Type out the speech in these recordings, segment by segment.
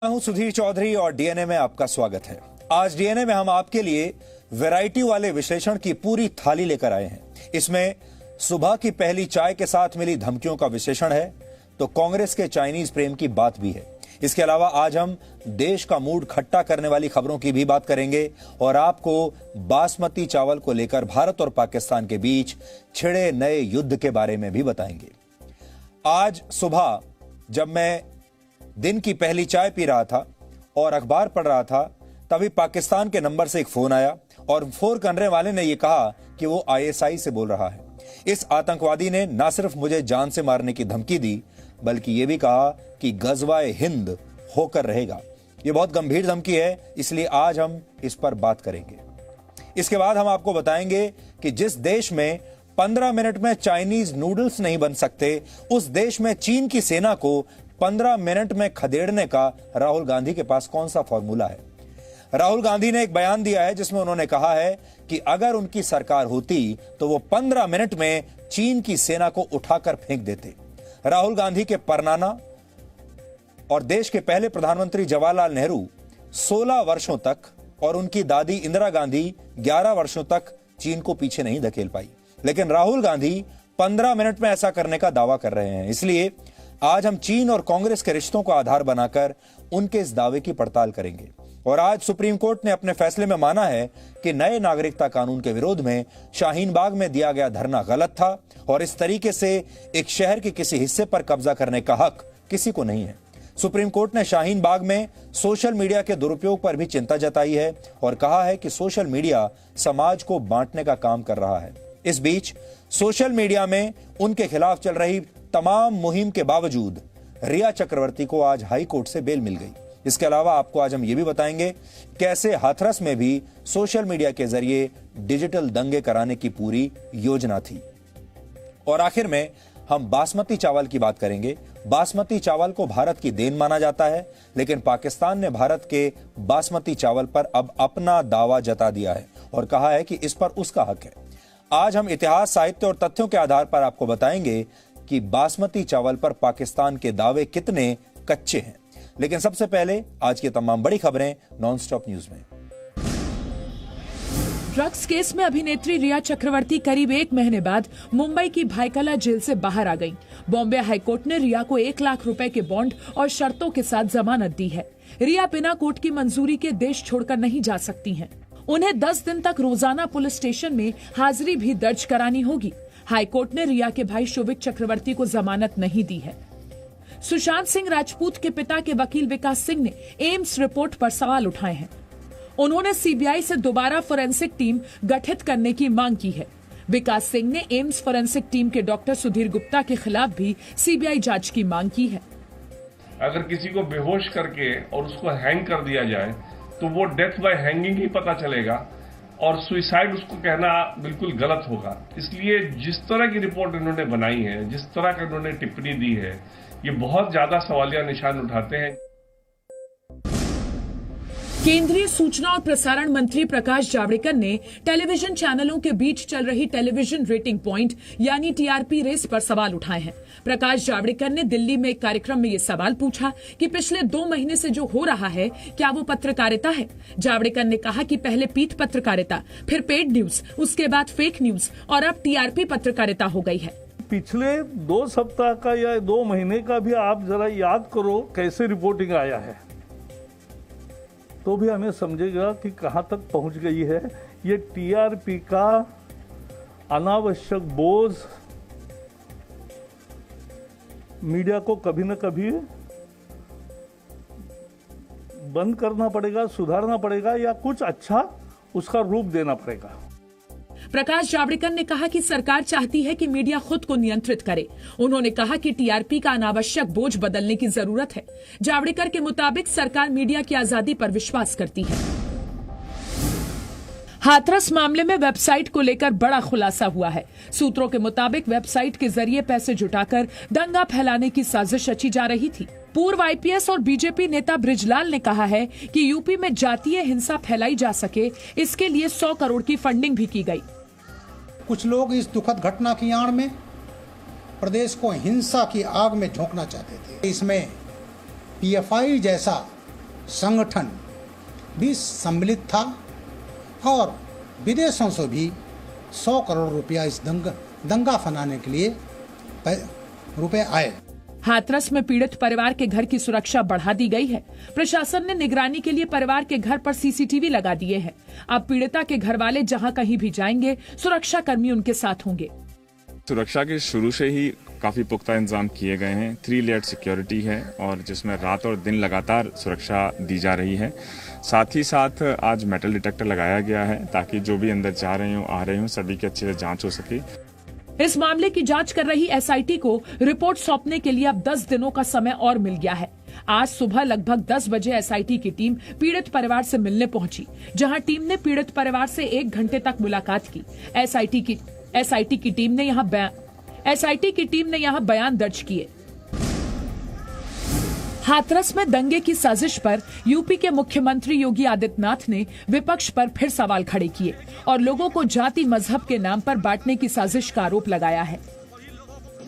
मैं हूं सुधीर चौधरी और डीएनए में आपका स्वागत है। आज डीएनए में हम आपके लिए वैरायटी वाले विश्लेषण की पूरी थाली लेकर आए हैं। इसमें सुबह की पहली चाय के साथ मिली धमकियों का विश्लेषण है, तो कांग्रेस के चाइनीज प्रेम की बात भी है। इसके अलावा आज हम देश का मूड खट्टा करने वाली खबरों की भी बात करेंगे और आपको बासमती चावल को लेकर भारत और पाकिस्तान के बीच छिड़े नए युद्ध के बारे में भी बताएंगे। आज सुबह जब मैं दिन की पहली चाय पी रहा था और अखबार पढ़ रहा था, तभी पाकिस्तान के नंबर से एक फोन आया और फोन करने वाले ने यह कहा कि वो आईएसआई से बोल रहा है। इस आतंकवादी ने न सिर्फ मुझे जान से मारने की धमकी दी, बल्कि यह भी कहा कि गजवाए हिंद होकर रहेगा। यह बहुत गंभीर धमकी है, इसलिए आज हम इस पर बात करेंगे। इसके बाद हम आपको बताएंगे कि जिस देश में 15 मिनट में चाइनीज नूडल्स नहीं बन सकते, उस देश में चीन की सेना को 15 मिनट में खदेड़ने का राहुल गांधी के पास कौन सा फॉर्मूला है। राहुल गांधी ने एक बयान दिया है जिसमें उन्होंने कहा है कि अगर उनकी सरकार होती तो वो 15 मिनट में चीन की सेना को उठाकर फेंक देते। राहुल गांधी के परनाना और देश के पहले प्रधानमंत्री जवाहरलाल नेहरू 16 वर्षों तक और उनकी दादी इंदिरा गांधी 11 वर्षों तक चीन को पीछे नहीं धकेल पाई, लेकिन राहुल गांधी 15 मिनट में ऐसा करने का दावा कर रहे हैं। इसलिए आज हम चीन और कांग्रेस के रिश्तों को आधार बनाकर उनके इस दावे की पड़ताल करेंगे। और आज सुप्रीम कोर्ट ने अपने फैसले में माना है कि नए नागरिकता कानून के विरोध में शाहीन बाग में दिया गया धरना गलत था और इस तरीके से एक शहर के किसी हिस्से पर कब्जा करने का हक किसी को नहीं है। सुप्रीम कोर्ट ने शाहीन बाग में सोशल मीडिया के दुरुपयोग पर भी चिंता जताई है और कहा है कि सोशल मीडिया समाज को बांटने का काम कर रहा है। इस बीच सोशल मीडिया में उनके खिलाफ चल रही तमाम मुहिम के बावजूद रिया चक्रवर्ती को आज हाई कोर्ट से बेल मिल गई। इसके अलावा आपको आज हम ये भी बताएंगे कैसे हाथरस में भी सोशल मीडिया के जरिए डिजिटल दंगे कराने की पूरी योजना थी। और आखिर में हम बासमती चावल की बात करेंगे। बासमती चावल को भारत की देन माना जाता है, लेकिन पाकिस्तान ने भारत के बासमती चावल पर अब अपना दावा जता दिया है और कहा है कि इस पर उसका हक है। आज हम इतिहास, साहित्य और तथ्यों के आधार पर आपको बताएंगे कि बासमती चावल पर पाकिस्तान के दावे कितने कच्चे हैं। लेकिन सबसे पहले आज की तमाम बड़ी खबरें नॉनस्टॉप न्यूज में। ड्रग्स केस में अभिनेत्री रिया चक्रवर्ती करीब 1 महीने बाद मुंबई की भायखला जेल से बाहर आ गईं। बॉम्बे हाईकोर्ट ने रिया को 1 लाख रुपए के बॉन्ड और शर्तों के साथ जमानत दी है। रिया बिना कोर्ट की मंजूरी के देश छोड़कर नहीं जा सकती हैं। उन्हें 10 दिन तक रोजाना पुलिस स्टेशन में हाजिरी भी दर्ज करानी होगी। हाईकोर्ट ने रिया के भाई शोभिक चक्रवर्ती को जमानत नहीं दी है। सुशांत सिंह राजपूत के पिता के वकील विकास सिंह ने एम्स रिपोर्ट पर सवाल उठाए हैं। उन्होंने सीबीआई से दोबारा फोरेंसिक टीम गठित करने की मांग की है। विकास सिंह ने एम्स फोरेंसिक टीम के डॉक्टर सुधीर गुप्ता के खिलाफ भी सीबीआई जांच की मांग की है। अगर किसी को बेहोश करके और उसको हैंग कर दिया जाए तो वो डेथ बाय हैंगिंग ही पता चलेगा और सुसाइड उसको कहना बिल्कुल गलत होगा। इसलिए जिस तरह की रिपोर्ट इन्होंने बनाई है, जिस तरह का इन्होंने टिप्पणी दी है, ये बहुत ज्यादा सवालिया निशान उठाते हैं। केंद्रीय सूचना और प्रसारण मंत्री प्रकाश जावड़ेकर ने टेलीविजन चैनलों के बीच चल रही टेलीविजन रेटिंग पॉइंट यानी टीआरपी रेस पर सवाल उठाए हैं। प्रकाश जावड़ेकर ने दिल्ली में एक कार्यक्रम में ये सवाल पूछा कि पिछले 2 महीने से जो हो रहा है, क्या वो पत्रकारिता है। जावड़ेकर ने कहा कि पहले पीठ पत्रकारिता, फिर पेड न्यूज, उसके बाद फेक न्यूज और अब टीआरपी पत्रकारिता हो गई है। पिछले 2 सप्ताह का या 2 महीने का भी आप जरा याद करो कैसे रिपोर्टिंग आया है, तो भी हमें समझेगा कि कहां तक पहुंच गई है। ये टीआरपी का अनावश्यक बोझ मीडिया को कभी न कभी बंद करना पड़ेगा, सुधारना पड़ेगा या कुछ अच्छा उसका रूप देना पड़ेगा। प्रकाश जावड़ेकर ने कहा कि सरकार चाहती है कि मीडिया खुद को नियंत्रित करे। उन्होंने कहा कि टीआरपी का अनावश्यक बोझ बदलने की जरूरत है। जावड़ेकर के मुताबिक सरकार मीडिया की आजादी पर विश्वास करती है। हाथरस मामले में वेबसाइट को लेकर बड़ा खुलासा हुआ है। सूत्रों के मुताबिक वेबसाइट के जरिए पैसे जुटाकर दंगा फैलाने की साजिश रची जा रही थी। पूर्व आईपीएस और बीजेपी नेता बृजलाल ने कहा है कि यूपी में जातीय हिंसा फैलाई जा सके, इसके लिए 100 करोड़ की फंडिंग भी की गई। कुछ लोग इस दुखद घटना की आड़ में प्रदेश को हिंसा की आग में झोंकना चाहते थे। इसमें पीएफआई जैसा संगठन भी सम्मिलित था और विदेशों से भी 100 करोड़ रुपया इस दंगा फनाने के लिए रुपए आए। हाथरस में पीड़ित परिवार के घर की सुरक्षा बढ़ा दी गई है। प्रशासन ने निगरानी के लिए परिवार के घर पर सीसीटीवी लगा दिए हैं। अब पीड़िता के घर वाले जहां कहीं भी जाएंगे, सुरक्षा कर्मी उनके साथ होंगे। सुरक्षा के शुरू से ही काफी पुख्ता इंतजाम किए गए हैं। 3 लेयर सिक्योरिटी है और जिसमें रात और दिन लगातार सुरक्षा दी जा रही है। साथ ही साथ आज मेटल डिटेक्टर लगाया गया है ताकि जो भी अंदर जा रहे हो आ रहे हो सभी की अच्छे से जांच हो सके। इस मामले की जांच कर रही एसआईटी को रिपोर्ट सौंपने के लिए अब 10 दिनों का समय और मिल गया है। आज सुबह लगभग 10 बजे एसआईटी की टीम पीड़ित परिवार से मिलने पहुंची, जहां टीम ने पीड़ित परिवार से 1 घंटे तक मुलाकात की। एसआईटी की टीम ने यहां बयान दर्ज किए। हाथरस में दंगे की साजिश पर यूपी के मुख्यमंत्री योगी आदित्यनाथ ने विपक्ष पर फिर सवाल खड़े किए और लोगों को जाति मजहब के नाम पर बांटने की साजिश का आरोप लगाया है।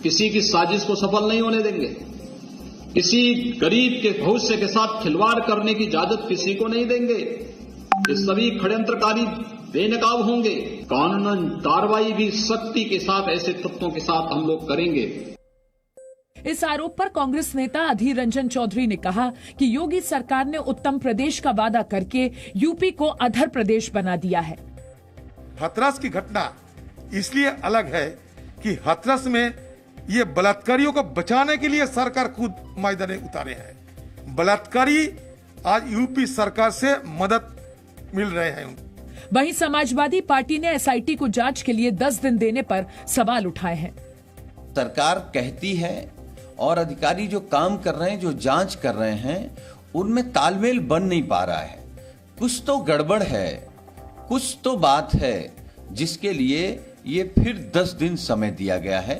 किसी की साजिश को सफल नहीं होने देंगे। किसी गरीब के भविष्य के साथ खिलवाड़ करने की इजाजत किसी को नहीं देंगे। ये सभी षड्यंत्रकारी बेनकाब होंगे। कानूनन कार्रवाई भी सख्ती के साथ ऐसे तत्वों के साथ हम लोग करेंगे। इस आरोप पर कांग्रेस नेता अधीर रंजन चौधरी ने कहा कि योगी सरकार ने उत्तम प्रदेश का वादा करके यूपी को अधर प्रदेश बना दिया है। हाथरस की घटना इसलिए अलग है कि हाथरस में ये बलात्कारियों को बचाने के लिए सरकार खुद मैदान उतारे हैं। बलात्कारी आज यूपी सरकार से मदद मिल रहे हैं। वहीं समाजवादी पार्टी ने एसआईटी को जांच के लिए 10 दिन देने पर सवाल उठाए हैं। सरकार कहती है और अधिकारी जो काम कर रहे हैं, जो जांच कर रहे हैं, उनमें तालमेल बन नहीं पा रहा है। कुछ तो गड़बड़ है, कुछ तो बात है जिसके लिए ये फिर 10 दिन समय दिया गया है।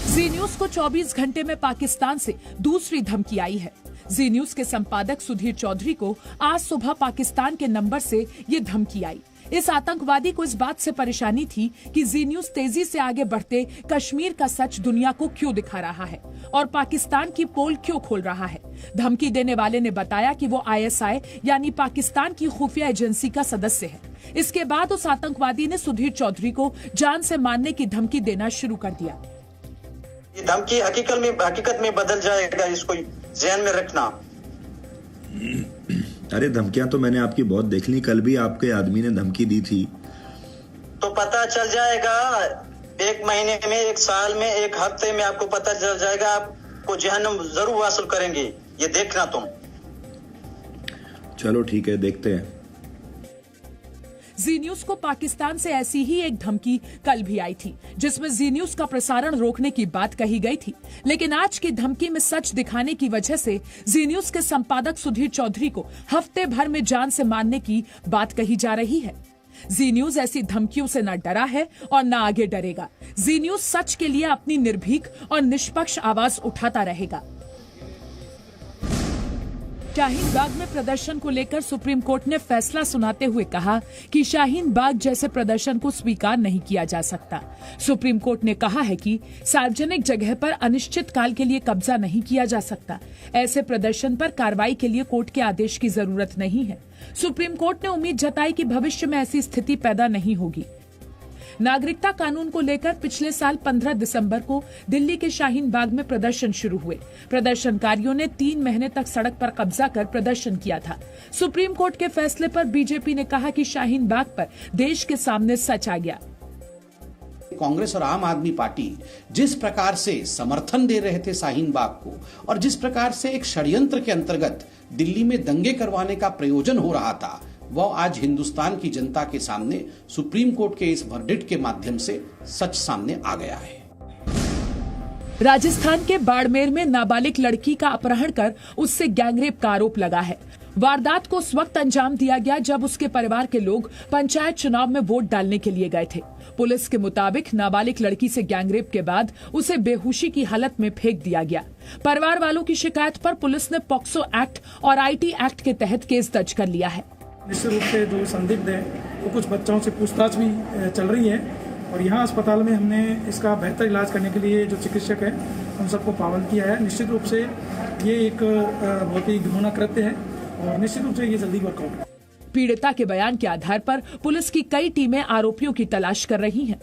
जी न्यूज को 24 घंटे में पाकिस्तान से दूसरी धमकी आई है। जी न्यूज के संपादक सुधीर चौधरी को आज सुबह पाकिस्तान के नंबर से ये धमकी आई। इस आतंकवादी को इस बात से परेशानी थी कि जी न्यूज तेजी से आगे बढ़ते कश्मीर का सच दुनिया को क्यों दिखा रहा है और पाकिस्तान की पोल क्यों खोल रहा है। धमकी देने वाले ने बताया कि वो ISI यानी पाकिस्तान की खुफिया एजेंसी का सदस्य है। इसके बाद उस आतंकवादी ने सुधीर चौधरी को जान से मारने की धमकी देना शुरू कर दिया। ये धमकी हकीकत में बदल जाएगा, इसको ध्यान में रखना। अरे धमकियां तो मैंने आपकी बहुत देख ली। कल भी आपके आदमी ने धमकी दी थी। तो पता चल जाएगा 1 महीने में, 1 साल में, 1 हफ्ते में आपको पता चल जाएगा। आपको जहन्नम जरूर वासल करेंगे, ये देखना तुम। चलो ठीक है, देखते हैं। जी न्यूज को पाकिस्तान से ऐसी ही एक धमकी कल भी आई थी, जिसमें जी न्यूज का प्रसारण रोकने की बात कही गई थी। लेकिन आज की धमकी में सच दिखाने की वजह से जी न्यूज के संपादक सुधीर चौधरी को हफ्ते भर में जान से मारने की बात कही जा रही है। जी न्यूज ऐसी धमकियों से न डरा है और न आगे डरेगा। जी न्यूज सच के लिए अपनी निर्भीक और निष्पक्ष आवाज उठाता रहेगा। शाहीन बाग में प्रदर्शन को लेकर सुप्रीम कोर्ट ने फैसला सुनाते हुए कहा कि शाहीन बाग जैसे प्रदर्शन को स्वीकार नहीं किया जा सकता। सुप्रीम कोर्ट ने कहा है कि सार्वजनिक जगह पर अनिश्चित काल के लिए कब्जा नहीं किया जा सकता। ऐसे प्रदर्शन पर कार्रवाई के लिए कोर्ट के आदेश की जरूरत नहीं है। सुप्रीम कोर्ट ने उम्मीद जताई कि भविष्य में ऐसी स्थिति पैदा नहीं होगी। नागरिकता कानून को लेकर पिछले साल 15 दिसंबर को दिल्ली के शाहीन बाग में प्रदर्शन शुरू हुए। प्रदर्शनकारियों ने 3 महीने तक सड़क पर कब्जा कर प्रदर्शन किया था। सुप्रीम कोर्ट के फैसले पर बीजेपी ने कहा कि शाहीन बाग पर देश के सामने सच आ गया। कांग्रेस और आम आदमी पार्टी जिस प्रकार से समर्थन दे रहे थे शाहीन बाग को और जिस प्रकार से एक षड्यंत्र के अंतर्गत दिल्ली में दंगे करवाने का प्रयोजन हो रहा था, वह आज हिंदुस्तान की जनता के सामने सुप्रीम कोर्ट के इस वर्डिक्ट के माध्यम से सच सामने आ गया है। राजस्थान के बाड़मेर में नाबालिग लड़की का अपहरण कर उससे गैंगरेप का आरोप लगा है। वारदात को उस वक्त अंजाम दिया गया जब उसके परिवार के लोग पंचायत चुनाव में वोट डालने के लिए गए थे। पुलिस के मुताबिक नाबालिग लड़की से गैंगरेप के बाद उसे बेहोशी की हालत में फेंक दिया गया। परिवार वालों की शिकायत पर पुलिस ने पॉक्सो एक्ट और IT एक्ट के तहत केस दर्ज कर लिया है। निश्चित रूप से जो संदिग्ध है वो कुछ बच्चों से पूछताछ भी चल रही है और यहाँ अस्पताल में हमने इसका बेहतर इलाज करने के लिए जो चिकित्सक है उन सबको पाबंद किया है। निश्चित रूप से ये एक बहुत ही घिनौना कृत्य है और निश्चित रूप से ये जल्दी वर्कआउट है। पीड़िता के बयान के आधार पर पुलिस की कई टीमें आरोपियों की तलाश कर रही हैं।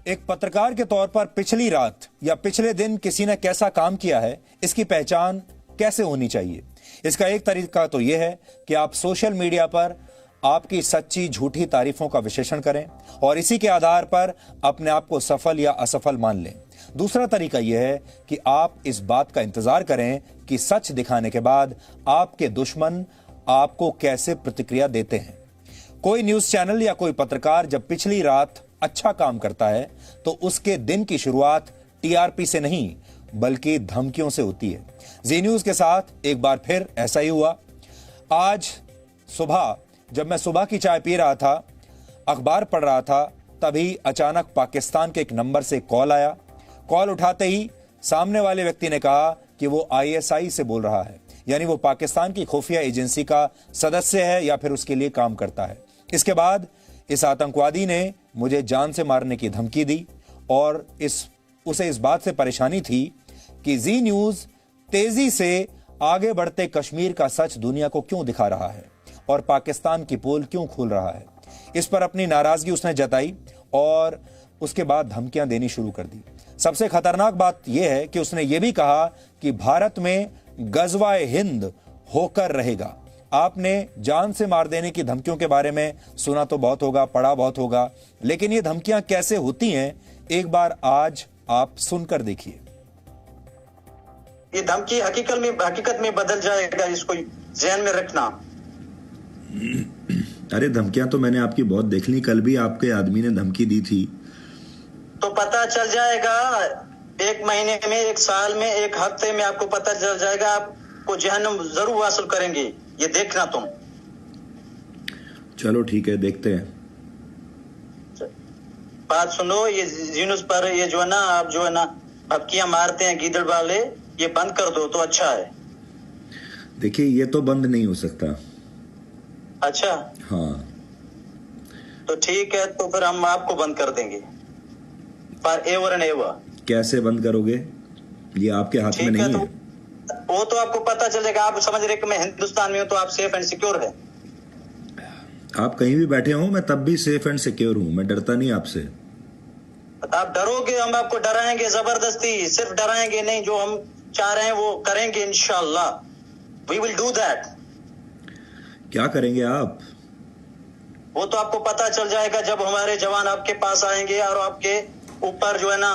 एक पत्रकार के तौर पर पिछली रात या पिछले दिन किसी ने कैसा काम किया है, इसकी पहचान कैसे होनी चाहिए? इसका एक तरीका तो यह है कि आप सोशल मीडिया पर आपकी सच्ची झूठी तारीफों का विश्लेषण करें और इसी के आधार पर अपने आप को सफल या असफल मान लें। दूसरा तरीका यह है कि आप इस बात का इंतजार करें कि सच दिखाने के बाद आपके दुश्मन आपको कैसे प्रतिक्रिया देते हैं। कोई न्यूज चैनल या कोई पत्रकार जब पिछली रात अच्छा काम करता है तो उसके दिन की शुरुआत टीआरपी से नहीं बल्कि धमकियों से होती है। जी न्यूज के साथ एक बार फिर ऐसा ही हुआ। आज सुबह जब मैं सुबह की चाय पी रहा था, अखबार पढ़ रहा था, तभी अचानक पाकिस्तान के एक नंबर से कॉल आया। कॉल उठाते ही सामने वाले व्यक्ति ने कहा कि वो आईएसआई से बोल रहा है, यानी वो पाकिस्तान की खुफिया एजेंसी का सदस्य है या फिर उसके लिए काम करता है। इसके बाद इस आतंकवादी ने मुझे जान से मारने की धमकी दी और उसे इस बात से परेशानी थी कि जी न्यूज तेजी से आगे बढ़ते कश्मीर का सच दुनिया को क्यों दिखा रहा है और पाकिस्तान की पोल क्यों खोल रहा है। इस पर अपनी नाराजगी उसने जताई और उसके बाद धमकियां देनी शुरू कर दी। सबसे खतरनाक बात यह है कि उसने ये भी कहा कि भारत में गजवाए हिंद होकर रहेगा। आपने जान से मार देने की धमकियों के बारे में सुना तो बहुत होगा, पढ़ा बहुत होगा, लेकिन ये धमकियां कैसे होती हैं, एक बार आज आप सुनकर देखिए। ये धमकी हकीकत में बदल जाएगा, इसको ध्यान में रखना। अरे धमकियां तो मैंने आपकी बहुत देख ली, कल भी आपके आदमी ने धमकी दी थी। तो पता चल जाएगा, एक महीने में, एक साल में, एक हफ्ते में आपको पता चल जाएगा। आपको जहन्नम जरूर वासल करेंगे, ये देखना तुम। चलो ठीक है, देखते हैं। बात सुनो, ये न्यूज़ पर ये जो है ना, आप जो है ना धमकियां मारते हैं गीदड़ वाले, ये बंद कर दो तो अच्छा है। देखिए ये तो बंद नहीं हो सकता। अच्छा हाँ तो ठीक है, तो फिर हम आपको बंद कर देंगे पर एवर एंड एवर। कैसे बंद करोगे, ये आपके हाथ में नहीं है। वो तो आपको पता चलेगा। आप समझ रहे कि मैं हिंदुस्तान में हूँ तो आप सेफ एंड सिक्योर है। आप कहीं भी बैठे हो, मैं तब भी सेफ एंड सिक्योर हूँ, मैं डरता नहीं आपसे। आप डरोगे, हम आपको डराएंगे जबरदस्ती, सिर्फ डराएंगे नहीं, जो हम चाह रहे हैं वो करेंगे इंशाल्लाह। We will do that. क्या करेंगे आप? वो तो आपको पता चल जाएगा जब हमारे जवान आपके पास आएंगे और आपके ऊपर जो है ना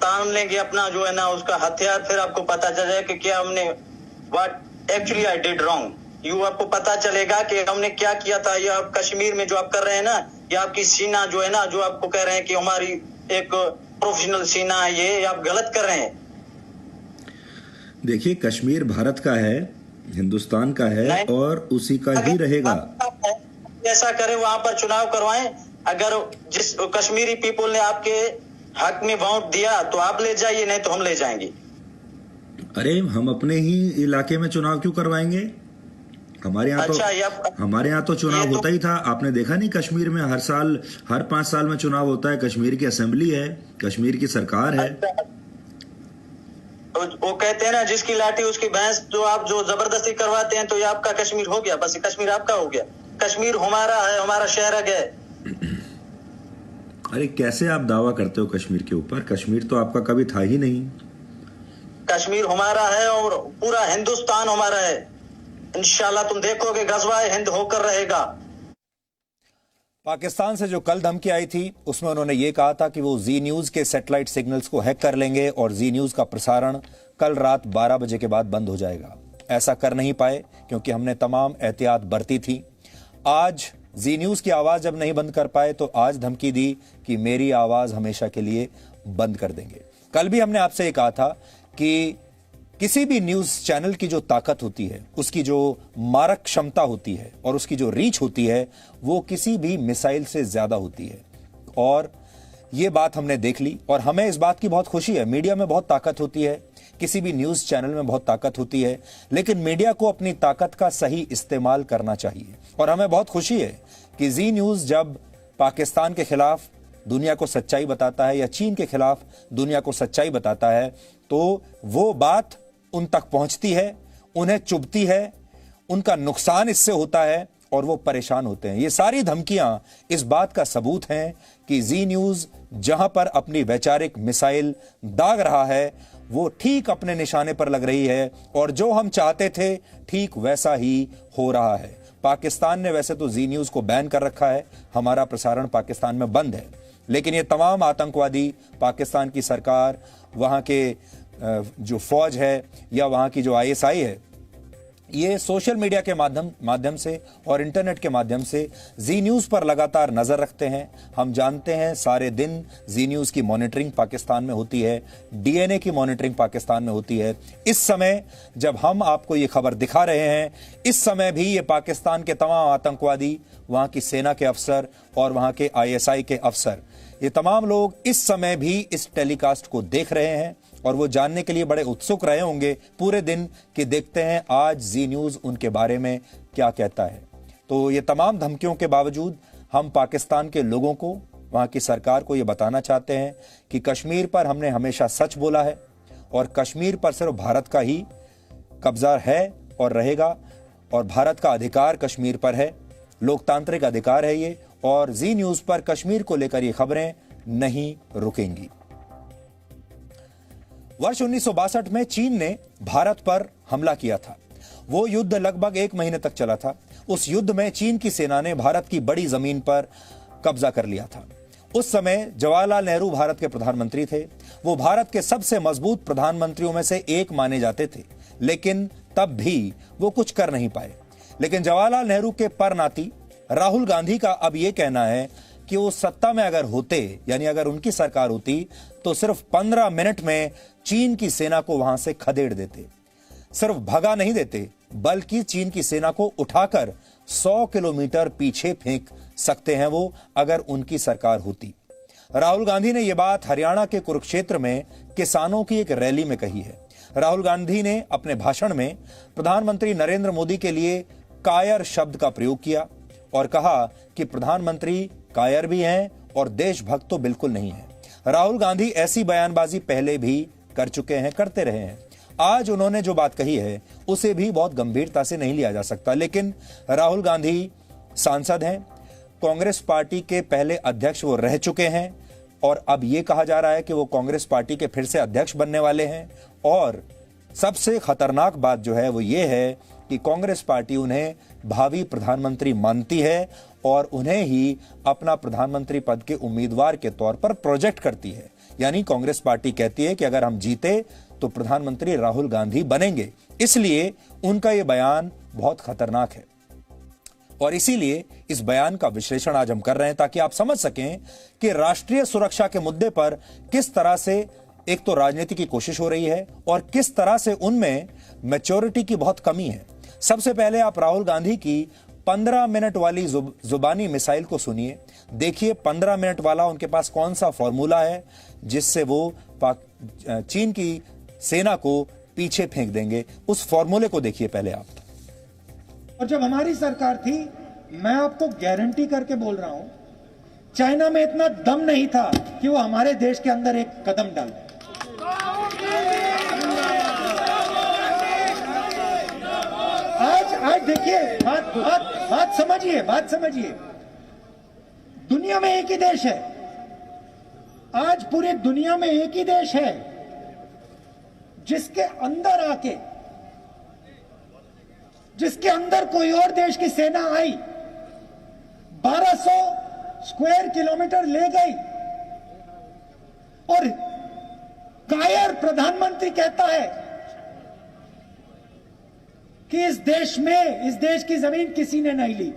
तान लेंगे अपना जो है ना उसका हथियार, फिर आपको पता चल जाएगा कि क्या हमने what actually I did wrong. You आपको पता चलेगा कि हमने क्या किया था। ये आप कश्मीर में जो आप कर रहे हैं ना, ये आपकी सीना जो है ना, जो आपको कह रहे हैं कि हमारी एक प्रोफेशनल सीना है, ये आप गलत कर रहे हैं। देखिए कश्मीर भारत का है, हिंदुस्तान का है और उसी का ही रहेगा। ऐसा करें, वहां पर चुनाव करवाएं। अगर जिस कश्मीरी पीपल ने आपके हक में वोट दिया तो आप ले जाइए, नहीं तो हम ले जाएंगे। अरे हम अपने ही इलाके में चुनाव क्यों करवाएंगे? हमारे यहाँ तो चुनाव होता ही था। आपने देखा नहीं, कश्मीर में हर साल, हर 5 साल में चुनाव होता है। कश्मीर की असेंबली है, कश्मीर की सरकार है। तो वो कहते हैं ना, जिसकी लाठी उसकी भैंस। जो आप जो जबरदस्ती करवाते हैं तो ये आपका कश्मीर हो गया, बस कश्मीर आपका हो गया। कश्मीर हमारा है, हमारा शहर है। अरे कैसे आप दावा करते हो कश्मीर के ऊपर? कश्मीर तो आपका कभी था ही नहीं। कश्मीर हमारा है और पूरा हिंदुस्तान हमारा है। इंशाल्लाह तुम देखोगे गजवाए हिंद होकर रहेगा। पाकिस्तान से जो कल धमकी आई थी उसमें उन्होंने ये कहा था कि वो जी न्यूज के सैटेलाइट सिग्नल्स को हैक कर लेंगे और जी न्यूज का प्रसारण कल रात 12 बजे के बाद बंद हो जाएगा। ऐसा कर नहीं पाए क्योंकि हमने तमाम एहतियात बरती थी। आज जी न्यूज की आवाज जब नहीं बंद कर पाए तो आज धमकी दी कि मेरी आवाज हमेशा के लिए बंद कर देंगे। कल भी हमने आपसे ये कहा था कि किसी भी न्यूज चैनल की जो ताकत होती है, उसकी जो मारक क्षमता होती है और उसकी जो रीच होती है, वो किसी भी मिसाइल से ज्यादा होती है। और ये बात हमने देख ली और हमें इस बात की बहुत खुशी है। मीडिया में बहुत ताकत होती है, किसी भी न्यूज चैनल में बहुत ताकत होती है, लेकिन मीडिया को अपनी ताकत का सही इस्तेमाल करना चाहिए। और हमें बहुत खुशी है कि जी न्यूज जब पाकिस्तान के खिलाफ दुनिया को सच्चाई बताता है या चीन के खिलाफ दुनिया को सच्चाई बताता है, तो वो बात उन तक पहुंचती है, उन्हें चुभती है, उनका नुकसान इससे होता है और वो परेशान होते हैं। ये सारी धमकियां इस बात का सबूत हैं कि जी न्यूज जहां पर अपनी वैचारिक मिसाइल दाग रहा है, वो ठीक अपने निशाने पर लग रही है और जो हम चाहते थे ठीक वैसा ही हो रहा है। पाकिस्तान ने वैसे तो जी न्यूज को बैन कर रखा है, हमारा प्रसारण पाकिस्तान में बंद है, लेकिन ये तमाम आतंकवादी, पाकिस्तान की सरकार, वहां के जो फौज है या वहां की जो ISI है, ये सोशल मीडिया के माध्यम से और इंटरनेट के माध्यम से जी न्यूज पर लगातार नजर रखते हैं। हम जानते हैं सारे दिन जी न्यूज की मॉनिटरिंग पाकिस्तान में होती है, DNA की मॉनिटरिंग पाकिस्तान में होती है। इस समय जब हम आपको ये खबर दिखा रहे हैं, इस समय भी ये पाकिस्तान के तमाम आतंकवादी, वहां की सेना के अफसर और वहां के ISI के अफसर, ये तमाम लोग इस समय भी इस टेलीकास्ट को देख रहे हैं और वो जानने के लिए बड़े उत्सुक रहे होंगे पूरे दिन कि देखते हैं आज जी न्यूज उनके बारे में क्या कहता है। तो ये तमाम धमकियों के बावजूद हम पाकिस्तान के लोगों को, वहां की सरकार को ये बताना चाहते हैं कि कश्मीर पर हमने हमेशा सच बोला है और कश्मीर पर सिर्फ भारत का ही कब्जा है और रहेगा और भारत का अधिकार कश्मीर पर है, लोकतांत्रिक अधिकार है ये, और जी न्यूज पर कश्मीर को लेकर ये खबरें नहीं रुकेंगी। वर्ष 1962 में चीन ने भारत पर हमला किया था। वो युद्ध लगभग 1 महीने तक चला था। उस युद्ध में चीन की सेना ने भारत की बड़ी जमीन पर कब्जा कर लिया था। उस समय जवाहरलाल नेहरू भारत के प्रधानमंत्री थे। वो भारत के सबसे मजबूत प्रधानमंत्रियों में से एक माने जाते थे, लेकिन तब भी वो कुछ कर नहीं पाए। लेकिन जवाहरलाल नेहरू के परनाती राहुल गांधी का अब यह कहना है कि वो सत्ता में अगर होते, यानी अगर उनकी सरकार होती, तो सिर्फ 15 मिनट में चीन की सेना को वहां से खदेड़ देते। सिर्फ भगा नहीं देते, बल्कि चीन की सेना को उठाकर 100 किलोमीटर पीछे फेंक सकते हैं वो, अगर उनकी सरकार होती। राहुल गांधी ने यह बात हरियाणा के कुरुक्षेत्र में किसानों की एक रैली में कही है। राहुल गांधी ने अपने भाषण में प्रधानमंत्री नरेंद्र मोदी के लिए कायर शब्द का प्रयोग किया और कहा कि प्रधानमंत्री कायर भी हैं और देशभक्त तो बिल्कुल नहीं है। राहुल गांधी ऐसी बयानबाजी पहले भी कर चुके हैं, करते रहे हैं। आज उन्होंने जो बात कही है उसे भी बहुत गंभीरता से नहीं लिया जा सकता, लेकिन राहुल गांधी सांसद हैं, कांग्रेस पार्टी के पहले अध्यक्ष वो रह चुके हैं और अब ये कहा जा रहा है कि वो कांग्रेस पार्टी के फिर से अध्यक्ष बनने वाले हैं। और सबसे खतरनाक बात जो है वो ये है कि कांग्रेस पार्टी उन्हें भावी प्रधानमंत्री मानती है और उन्हें ही अपना प्रधानमंत्री पद के उम्मीदवार के तौर पर प्रोजेक्ट करती है। यानी कांग्रेस पार्टी कहती है कि अगर हम जीते तो प्रधानमंत्री राहुल गांधी बनेंगे। इसलिए उनका यह बयान बहुत खतरनाक है और इसीलिए इस बयान का विश्लेषण आज हम कर रहे हैं, ताकि आप समझ सकें कि राष्ट्रीय सुरक्षा के मुद्दे पर किस तरह से एक तो राजनीति की कोशिश हो रही है और किस तरह से उनमें मैच्योरिटी की बहुत कमी है। सबसे पहले आप राहुल गांधी की 15 मिनट वाली जुबानी मिसाइल को सुनिए। देखिए 15 मिनट वाला उनके पास कौन सा फॉर्मूला है जिससे वो चीन की सेना को पीछे फेंक देंगे। उस फॉर्मूले को देखिए पहले आप। और जब हमारी सरकार थी, मैं आपको गारंटी करके बोल रहा हूं, चाइना में इतना दम नहीं था कि वो हमारे देश के अंदर एक कदम डाले। आज देखिए, बात समझिए। दुनिया में एक ही देश है, आज पूरी दुनिया में एक ही देश है जिसके अंदर कोई और देश की सेना आई, 1200 स्क्वायर किलोमीटर ले गई और कायर प्रधानमंत्री कहता है कि इस देश की जमीन किसी ने नहीं ली।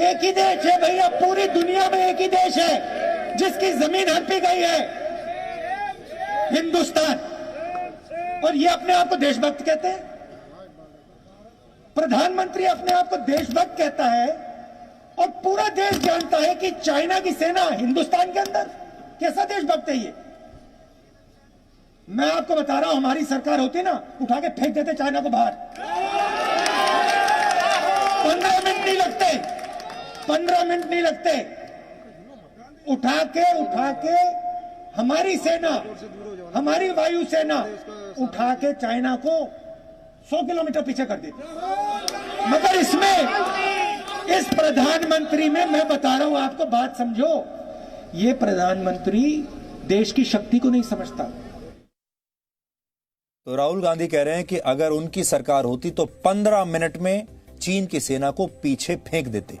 एक ही देश है भैया, पूरी दुनिया में एक ही देश है जिसकी जमीन हड़पी गई है, हिंदुस्तान। और ये अपने आप को देशभक्त कहते हैं। प्रधानमंत्री अपने आप को देशभक्त कहता है और पूरा देश जानता है कि चाइना की सेना हिंदुस्तान के अंदर। कैसा देशभक्त है ये? मैं आपको बता रहा हूं, हमारी सरकार होती ना, उठा के फेंक देते चाइना को बाहर। 15 मिनट नहीं लगते। उठा के हमारी सेना, हमारी वायुसेना उठा के चाइना को 100 किलोमीटर पीछे कर देती। मगर इसमें इस प्रधानमंत्री में मैं बता रहा हूं आपको, बात समझो, ये प्रधानमंत्री देश की शक्ति को नहीं समझता। तो राहुल गांधी कह रहे हैं कि अगर उनकी सरकार होती तो 15 मिनट में चीन की सेना को पीछे फेंक देते।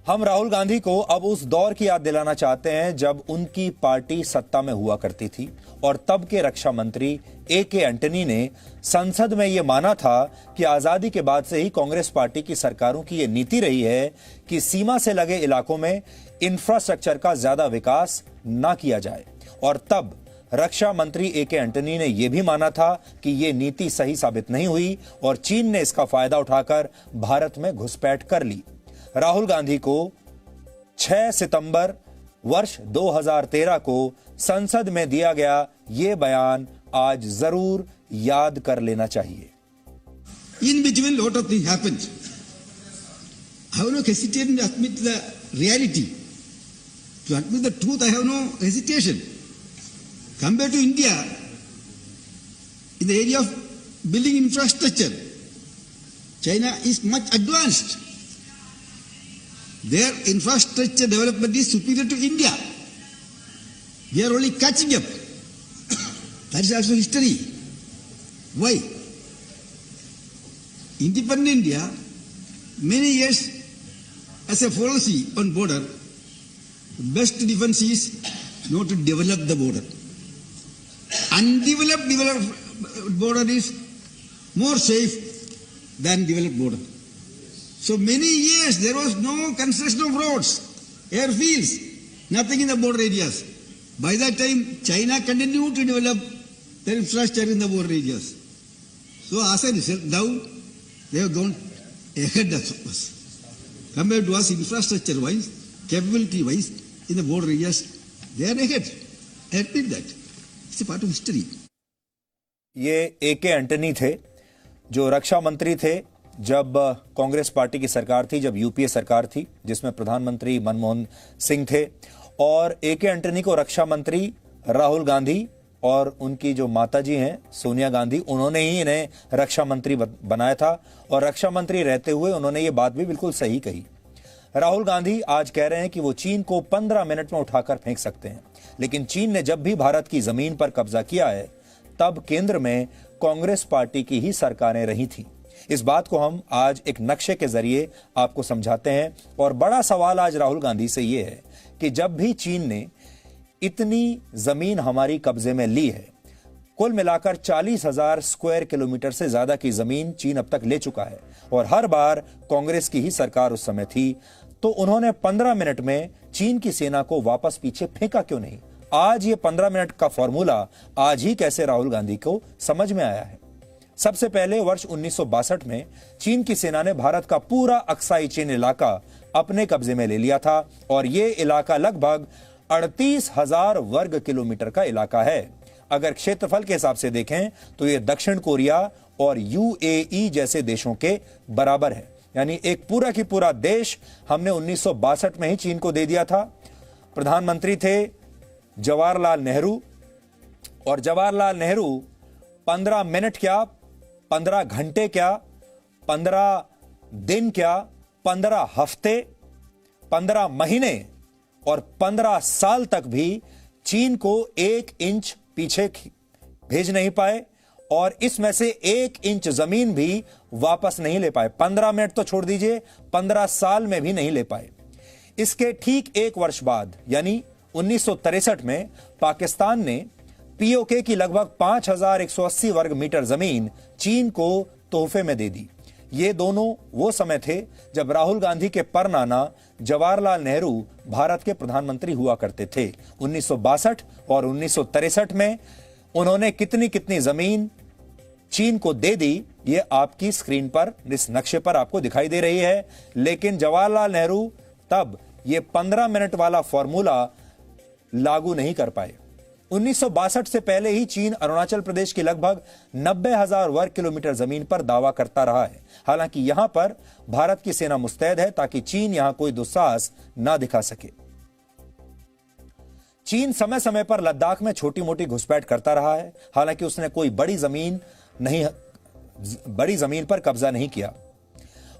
हम राहुल गांधी को अब उस दौर की याद दिलाना चाहते हैं जब उनकी पार्टी सत्ता में हुआ करती थी और तब के रक्षा मंत्री ए.के. एंटनी ने संसद में यह माना था कि आजादी के बाद से ही कांग्रेस पार्टी की सरकारों की यह नीति रही है कि सीमा से लगे इलाकों में इंफ्रास्ट्रक्चर का ज्यादा विकास ना किया जाए। और तब रक्षा मंत्री ए.के. एंटनी ने यह भी माना था कि यह नीति सही साबित नहीं हुई और चीन ने इसका फायदा उठाकर भारत में घुसपैठ कर ली। राहुल गांधी को 6 सितंबर वर्ष 2013 को संसद में दिया गया यह बयान आज जरूर याद कर लेना चाहिए। In between, lot of things happened. I have no hesitation to admit the reality. To admit the truth, I have no hesitation. Compared to India, in the area of building infrastructure, China is much advanced. Their infrastructure development is superior to India. We are only catching up. That is also history. Why? Independent India, many years as a policy on border, best defense is not to develop the border. Undeveloped border is more safe than developed border. So many years there was no construction of roads, airfields, nothing in the border areas. By that time, China continued to develop their infrastructure in the border areas. So as a result, now they have gone ahead of us. Compared to us infrastructure-wise, capability-wise, in the border areas, they are ahead. I admit that. It's a part of history. ये A K. Antony थे जो रक्षा मंत्री थे जब Congress party की सरकार थी, जब यूपीए सरकार थी जिसमें प्रधानमंत्री मनमोहन सिंह थे। और ए.के. एंटनी को रक्षा मंत्री राहुल गांधी और उनकी जो माताजी हैं सोनिया गांधी, उन्होंने ही इन्हें रक्षा मंत्री बनाया था। और रक्षा मंत्री रहते हुए उन्होंने ये बात भी बिल्कुल सही कही। राहुल गांधी आज कह रहे हैं कि वो चीन को 15 मिनट में उठाकर फेंक सकते हैं, लेकिन चीन ने जब भी भारत की जमीन पर कब्जा किया है तब केंद्र में कांग्रेस पार्टी की ही सरकारें रही थी। इस बात को हम आज एक नक्शे के जरिए आपको समझाते हैं। और बड़ा सवाल आज राहुल गांधी से यह है कि जब भी चीन ने इतनी जमीन हमारी कब्जे में ली है, कुल मिलाकर 40,000 स्क्वायर किलोमीटर से ज्यादा की जमीन चीन अब तक ले चुका है और हर बार कांग्रेस की ही सरकार उस समय थी, तो उन्होंने 15 मिनट में चीन की सेना को वापस पीछे फेंका क्यों नहीं? आज ये 15 मिनट का फॉर्मूला आज ही कैसे राहुल गांधी को समझ में आया है? सबसे पहले वर्ष 1962 में चीन की सेना ने भारत का पूरा अक्साई चीन इलाका अपने कब्जे में ले लिया था और यह इलाका लगभग 38,000 वर्ग किलोमीटर का इलाका है। अगर क्षेत्रफल के हिसाब से देखें तो यह दक्षिण कोरिया और यूएई जैसे देशों के बराबर है। यानी एक पूरा की पूरा देश हमने 1962 में ही चीन को दे दिया था। प्रधानमंत्री थे जवाहरलाल नेहरू और जवाहरलाल नेहरू 15 मिनट क्या, 15 घंटे क्या, 15 दिन क्या, 15 हफ्ते, 15 महीने और 15 साल तक भी चीन को 1 इंच पीछे भेज नहीं पाए और इसमें से 1 इंच जमीन भी वापस नहीं ले पाए। 15 मिनट तो छोड़ दीजिए, 15 साल में भी नहीं ले पाए। इसके ठीक 1 वर्ष बाद यानी 1963 में पाकिस्तान ने पीओके की लगभग 5,180 वर्ग मीटर जमीन चीन को तोहफे में दे दी। ये दोनों वो समय थे जब राहुल गांधी के परनाना जवाहरलाल नेहरू भारत के प्रधानमंत्री हुआ करते थे। 1962 और 1963 में उन्होंने कितनी कितनी जमीन चीन को दे दी, ये आपकी स्क्रीन पर इस नक्शे पर आपको दिखाई दे रही है। लेकिन जवाहरलाल नेहरू तब ये 15 मिनट वाला फॉर्मूला लागू नहीं कर पाए। 1962 से पहले ही चीन अरुणाचल प्रदेश की लगभग 90,000 वर्ग किलोमीटर जमीन पर दावा करता रहा है। हालांकि यहां पर भारत की सेना मुस्तैद है ताकि चीन यहां कोई दुस्साहस ना दिखा सके। चीन समय समय पर लद्दाख में छोटी मोटी घुसपैठ करता रहा है, हालांकि उसने कोई बड़ी जमीन पर कब्जा नहीं किया।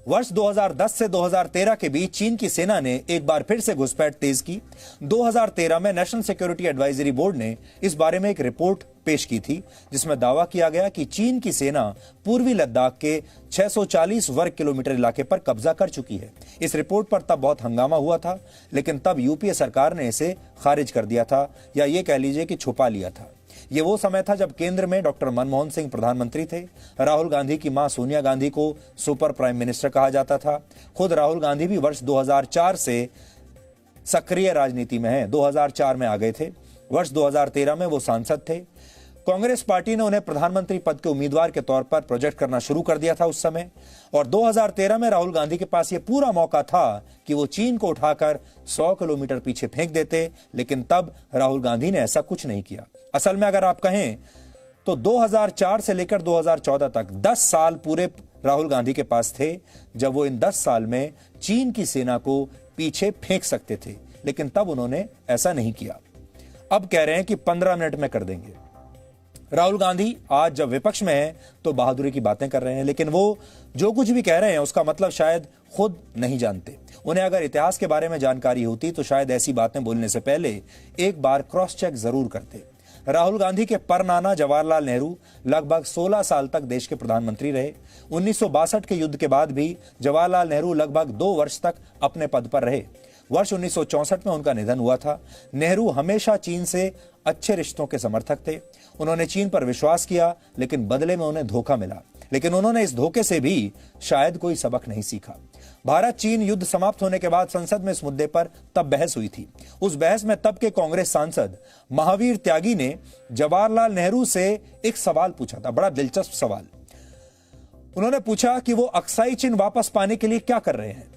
वर्ष 2010 से 2013 के बीच चीन की सेना ने एक बार फिर से घुसपैठ तेज की। 2013 में नेशनल सिक्योरिटी एडवाइजरी बोर्ड ने इस बारे में एक रिपोर्ट पेश की थी, जिसमें दावा किया गया कि चीन की सेना पूर्वी लद्दाख के 640 वर्ग किलोमीटर इलाके पर कब्जा कर चुकी है। इस रिपोर्ट पर तब बहुत हंगामा हुआ था, लेकिन तब यूपीए सरकार ने इसे खारिज कर दिया था, या ये कह लीजिए कि छुपा लिया था। ये वो समय था जब केंद्र में डॉक्टर मनमोहन सिंह प्रधानमंत्री थे। राहुल गांधी की मां सोनिया गांधी को सुपर प्राइम मिनिस्टर कहा जाता था। खुद राहुल गांधी भी वर्ष 2004 से सक्रिय राजनीति में हैं। 2004 में आ गए थे। वर्ष 2013 में वो सांसद थे। कांग्रेस पार्टी ने उन्हें प्रधानमंत्री पद के उम्मीदवार के तौर पर प्रोजेक्ट करना शुरू कर दिया था उस समय। और 2013 में राहुल गांधी के पास ये पूरा मौका था कि वो चीन को उठाकर 100 किलोमीटर पीछे फेंक देते, लेकिन तब राहुल गांधी ने ऐसा कुछ नहीं किया। असल में अगर आप कहें तो 2004 से लेकर 2014 तक 10 साल पूरे राहुल गांधी के पास थे, जब वो इन 10 साल में चीन की सेना को पीछे फेंक सकते थे, लेकिन तब उन्होंने ऐसा नहीं किया। अब कह रहे हैं कि 15 मिनट में कर देंगे। राहुल गांधी आज जब विपक्ष में है तो बहादुरी की बातें कर रहे हैं, लेकिन वो जो कुछ भी कह रहे हैं उसका मतलब शायद खुद नहीं जानते। उन्हें अगर इतिहास के बारे में जानकारी होती तो शायद ऐसी बातें बोलने से पहले एक बार क्रॉस चेक जरूर करते। राहुल गांधी के परनाना जवाहरलाल नेहरू लगभग 16 साल तक देश के प्रधानमंत्री रहे। 1962 के युद्ध के बाद भी जवाहरलाल नेहरू लगभग 2 वर्ष तक अपने पद पर रहे। वर्ष 1964 में उनका निधन हुआ था। नेहरू हमेशा चीन से अच्छे रिश्तों के समर्थक थे। उन्होंने चीन पर विश्वास किया, लेकिन बदले में उन्हें धोखा मिला। लेकिन उन्होंने इस धोखे से भी शायद कोई सबक नहीं सीखा। भारत चीन युद्ध समाप्त होने के बाद संसद में इस मुद्दे पर तब बहस हुई थी। उस बहस में तब के कांग्रेस सांसद महावीर त्यागी ने जवाहरलाल नेहरू से एक सवाल पूछा था, बड़ा दिलचस्प सवाल। उन्होंने पूछा कि वो अक्साई चिन्ह वापस पाने के लिए क्या कर रहे हैं।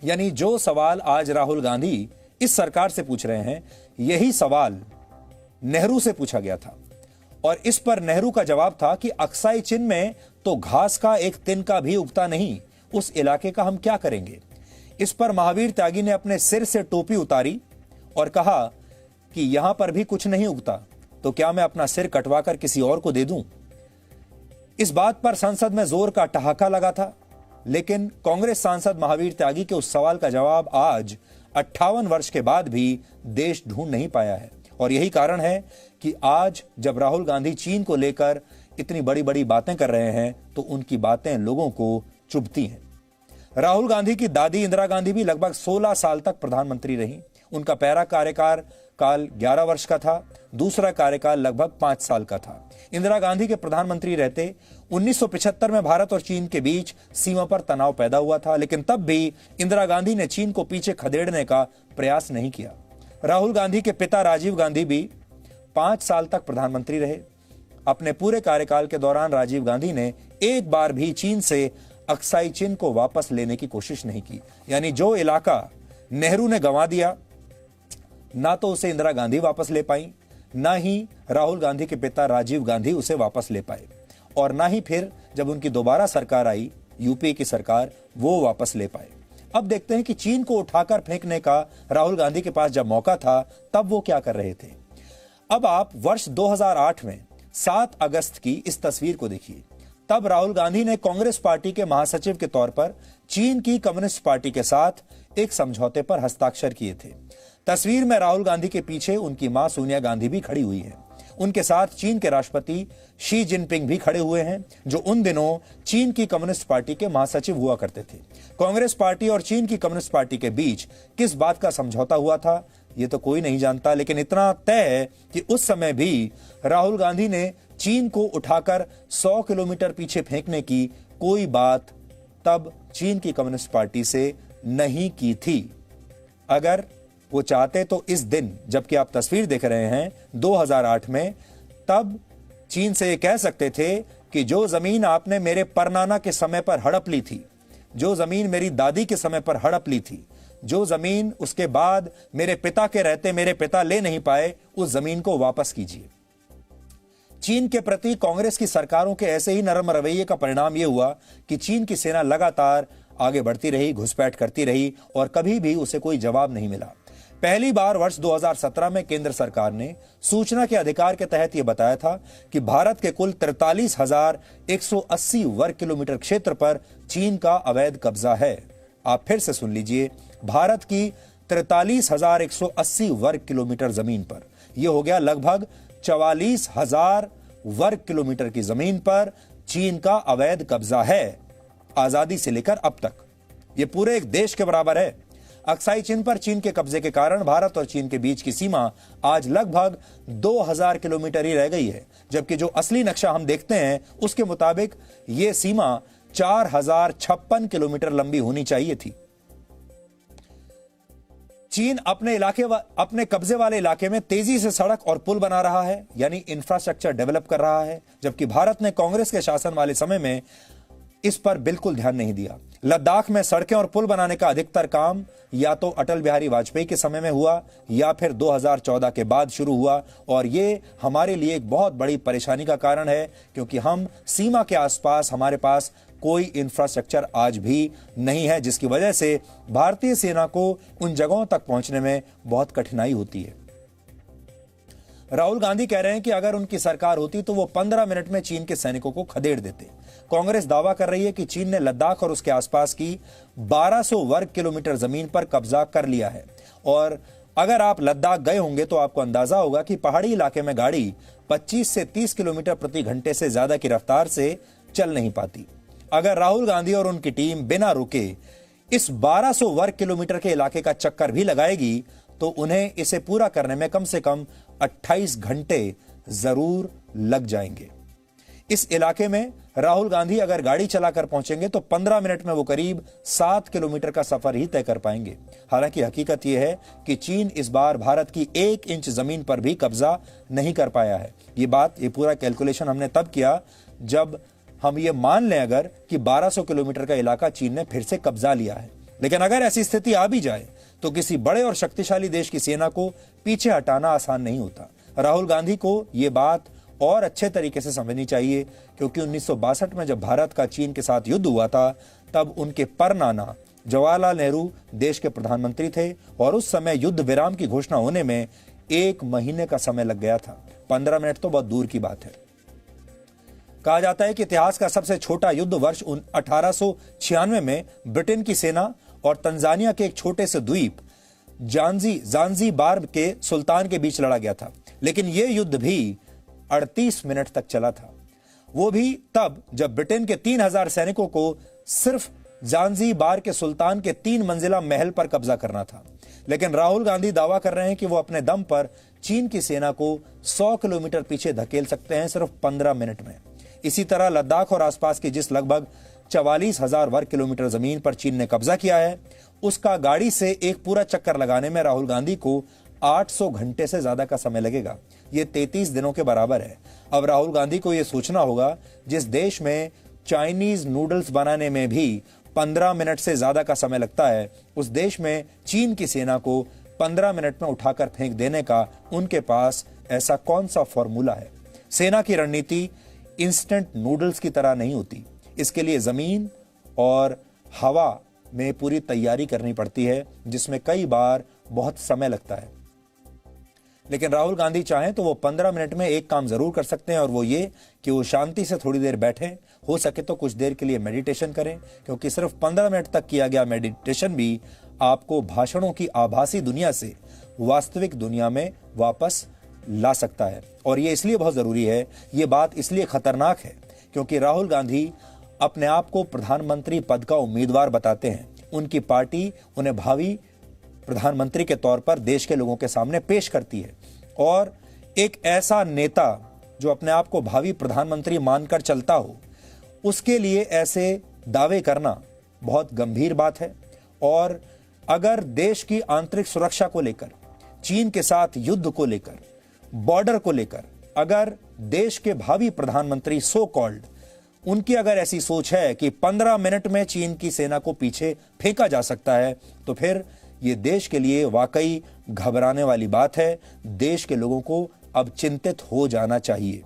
यानी जो सवाल आज राहुल गांधी इस सरकार से पूछ रहे हैं, यही सवाल नेहरू से पूछा गया था। और इस पर नेहरू का जवाब था कि अक्साई चिन्ह में तो घास का एक तिनका भी उगता नहीं, उस इलाके का हम क्या करेंगे। इस पर महावीर त्यागी ने अपने सिर से टोपी उतारी और कहा कि यहां पर भी कुछ नहीं उगता, तो क्या मैं अपना सिर कटवाकर किसी और को दे दूं। इस बात पर संसद में जोर का ठहाका लगा था, लेकिन कांग्रेस सांसद महावीर त्यागी के उस सवाल का जवाब आज 58 वर्ष के बाद भी देश ढूंढ नहीं पाया है। और यही कारण है कि आज जब राहुल गांधी चीन को लेकर इतनी बड़ी बड़ी बातें कर रहे हैं तो उनकी बातें लोगों को चुभती हैं। राहुल गांधी की दादी इंदिरा गांधी भी लगभग 16 साल तक प्रधानमंत्री रहीं। उनका पहला कार्यकाल 11 वर्ष का था, दूसरा कार्यकाल लगभग 5 साल का था। इंदिरा गांधी के प्रधानमंत्री रहते 1975 में भारत और चीन के बीच सीमा पर तनाव पैदा हुआ था, लेकिन तब भी इंदिरा गांधी ने चीन को पीछे खदेड़ने का प्रयास नहीं किया। राहुल गांधी के पिता राजीव गांधी भी 5 साल तक प्रधानमंत्री रहे। अपने पूरे कार्यकाल के दौरान राजीव गांधी ने एक बार भी चीन से अक्साई चिन्ह को वापस लेने की कोशिश नहीं की। यानी जो इलाका नेहरू ने गंवा दिया, ना तो उसे इंदिरा गांधी वापस ले पाई, ना ही राहुल गांधी के पिता राजीव गांधी उसे वापस ले पाए, और ना ही फिर जब उनकी दोबारा सरकार आई, यूपीए की सरकार, वो वापस ले पाए। अब देखते हैं कि चीन को उठाकर फेंकने का राहुल गांधी के पास जब मौका था तब वो क्या कर रहे थे। अब आप वर्ष 2008 में 7 अगस्त की इस तस्वीर को देखिए। तब राहुल गांधी ने कांग्रेस पार्टी के महासचिव के तौर पर चीन की कम्युनिस्ट पार्टी के साथ एक समझौते पर हस्ताक्षर किए थे। तस्वीर में राहुल गांधी के पीछे उनकी मां सोनिया गांधी भी खड़ी हुई है। उनके साथ चीन के राष्ट्रपति शी जिनपिंग भी खड़े हुए हैं, जो उन दिनों चीन की कम्युनिस्ट पार्टी के महासचिव हुआ करते थे। कांग्रेस पार्टी और चीन की कम्युनिस्ट पार्टी के बीच किस बात का समझौता हुआ था ये तो कोई नहीं जानता, लेकिन इतना तय है कि उस समय भी राहुल गांधी ने चीन को उठाकर 100 किलोमीटर पीछे फेंकने की कोई बात तब चीन की कम्युनिस्ट पार्टी से नहीं की थी। अगर वो चाहते तो इस दिन, जबकि आप तस्वीर देख रहे हैं 2008 में, तब चीन से ये कह सकते थे कि जो जमीन आपने मेरे परनाना के समय पर हड़प ली थी, जो जमीन मेरी दादी के समय पर हड़प ली थी, जो जमीन उसके बाद मेरे पिता के रहते मेरे पिता ले नहीं पाए, उस जमीन को वापस कीजिए। चीन के प्रति कांग्रेस की सरकारों के ऐसे ही नरम रवैये का परिणाम यह हुआ कि चीन की सेना लगातार आगे बढ़ती रही, घुसपैठ करती रही और कभी भी उसे कोई जवाब नहीं मिला। पहली बार वर्ष 2017 में केंद्र सरकार ने सूचना के अधिकार के तहत यह बताया था कि भारत के कुल 43,180 वर्ग किलोमीटर क्षेत्र पर चीन का अवैध कब्जा है। आप फिर से सुन लीजिए, भारत की 43,180 वर्ग किलोमीटर जमीन पर, यह हो गया लगभग 44,000 वर्ग किलोमीटर की जमीन पर चीन का अवैध कब्जा है। आजादी से लेकर अब तक यह पूरे एक देश के बराबर है। अक्साई चिन्ह पर चीन के कब्जे के कारण भारत और चीन के बीच की सीमा आज लगभग 2000 किलोमीटर ही रह गई है, जबकि जो असली नक्शा हम देखते हैं उसके मुताबिक यह सीमा 4056 किलोमीटर लंबी होनी चाहिए थी। चीन अपने कब्जे वाले इलाके में तेजी से सड़क और पुल बना रहा है, यानी इंफ्रास्ट्रक्चर डेवलप कर रहा है, जबकि भारत ने कांग्रेस के शासन वाले समय में इस पर बिल्कुल ध्यान नहीं दिया। लद्दाख में सड़कें और पुल बनाने का अधिकतर काम या तो अटल बिहारी वाजपेयी के समय में हुआ या फिर 2014 के बाद शुरू हुआ, और ये हमारे लिए एक बहुत बड़ी परेशानी का कारण है, क्योंकि हम सीमा के आसपास हमारे पास कोई इंफ्रास्ट्रक्चर आज भी नहीं है, जिसकी वजह से भारतीय सेना को उन जगहों तक पहुंचने में बहुत कठिनाई होती है। राहुल गांधी कह रहे हैं कि अगर उनकी सरकार होती तो वो 15 मिनट में चीन के सैनिकों को खदेड़ देते। कांग्रेस दावा कर रही है कि चीन ने लद्दाख और उसके आसपास की 1200 वर्ग किलोमीटर जमीन पर कब्जा कर लिया है, और अगर आप लद्दाख गए होंगे तो आपको अंदाजा होगा कि पहाड़ी इलाके में गाड़ी 25 से 30 किलोमीटर प्रति घंटे से ज्यादा की रफ्तार से चल नहीं पाती। अगर राहुल गांधी और उनकी टीम बिना रुके इस 1200 वर्ग किलोमीटर के इलाके का चक्कर भी लगाएगी तो उन्हें इसे पूरा करने में कम से कम 28 घंटे जरूर लग जाएंगे। इस इलाके में राहुल गांधी अगर गाड़ी चलाकर पहुंचेंगे तो 15 मिनट में वो करीब 7 किलोमीटर का सफर ही तय कर पाएंगे। हालांकि हकीकत यह है कि चीन इस बार भारत की 1 इंच जमीन पर भी कब्जा नहीं कर पाया है। ये पूरा कैलकुलेशन हमने तब किया जब हम ये मान लें अगर कि 1200 किलोमीटर का इलाका चीन ने फिर से कब्जा लिया है। लेकिन अगर ऐसी स्थिति आ भी जाए तो किसी बड़े और शक्तिशाली देश की सेना को पीछे हटाना आसान नहीं होता। राहुल गांधी को यह बात और अच्छे तरीके से समझनी चाहिए, क्योंकि 1962 में जब भारत का चीन के साथ युद्ध हुआ था तब उनके परनाना जवाहरलाल नेहरू देश के प्रधानमंत्री थे, और उस समय युद्ध विराम की घोषणा होने में 1 महीने का समय लग गया था। 15 मिनट तो बहुत दूर की बात है। कहा जाता है कि इतिहास का सबसे छोटा युद्ध वर्ष 1896 में ब्रिटेन की सेना और तंजानिया के एक छोटे से द्वीप ज़ांज़ीबार के सुल्तान के बीच लड़ा गया था, लेकिन यह युद्ध भी 38 मिनट तक चला था। वो भी तब जब ब्रिटेन के 3000 सैनिकों को सिर्फ ज़ांज़ीबार के सुल्तान के 3 मंजिला महल पर कब्जा करना था। लेकिन राहुल गांधी दावा कर रहे हैं कि वो अपने दम पर चीन की सेना को 100 किलोमीटर पीछे धकेल सकते हैं सिर्फ 15 मिनट में। इसी तरह लद्दाख और आसपास की जिस लगभग 44,000 वर्ग किलोमीटर जमीन पर चीन ने कब्जा किया है, उसका गाड़ी से एक पूरा चक्कर लगाने में राहुल गांधी को 800 घंटे से ज्यादा का समय लगेगा। यह 33 दिनों के बराबर है। अब राहुल गांधी को यह सोचना होगा, जिस देश में चाइनीज नूडल्स बनाने में भी 15 मिनट से ज्यादा का समय लगता है, उस देश में चीन की सेना को 15 मिनट में उठाकर फेंक देने का उनके पास ऐसा कौन सा फॉर्मूला है। सेना की रणनीति इंस्टेंट नूडल्स की तरह नहीं होती। इसके लिए जमीन और हवा में पूरी तैयारी करनी पड़ती है, जिसमें कई बार बहुत समय लगता है। लेकिन राहुल गांधी चाहें तो वो 15 मिनट में एक काम जरूर कर सकते हैं, और वो ये कि वो शांति से थोड़ी देर बैठें, हो सके तो कुछ देर के लिए मेडिटेशन करें, क्योंकि सिर्फ 15 मिनट तक किया गया मेडिटेशन भी आपको भाषणों की आभासी दुनिया से वास्तविक दुनिया में वापस ला सकता है। और ये इसलिए बहुत जरूरी है, ये बात इसलिए खतरनाक है क्योंकि राहुल गांधी अपने आप को प्रधानमंत्री पद का उम्मीदवार बताते हैं। उनकी पार्टी उन्हें भावी प्रधानमंत्री के तौर पर देश के लोगों के सामने पेश करती है, और एक ऐसा नेता जो अपने आप को भावी प्रधानमंत्री मानकर चलता हो, उसके लिए ऐसे दावे करना बहुत गंभीर बात है। और अगर देश की आंतरिक सुरक्षा को लेकर, चीन के साथ युद्ध को लेकर, बॉर्डर को लेकर अगर देश के भावी प्रधानमंत्री सो कॉल्ड उनकी अगर ऐसी सोच है कि 15 मिनट में चीन की सेना को पीछे फेंका जा सकता है, तो फिर यह देश के लिए वाकई घबराने वाली बात है। देश के लोगों को अब चिंतित हो जाना चाहिए।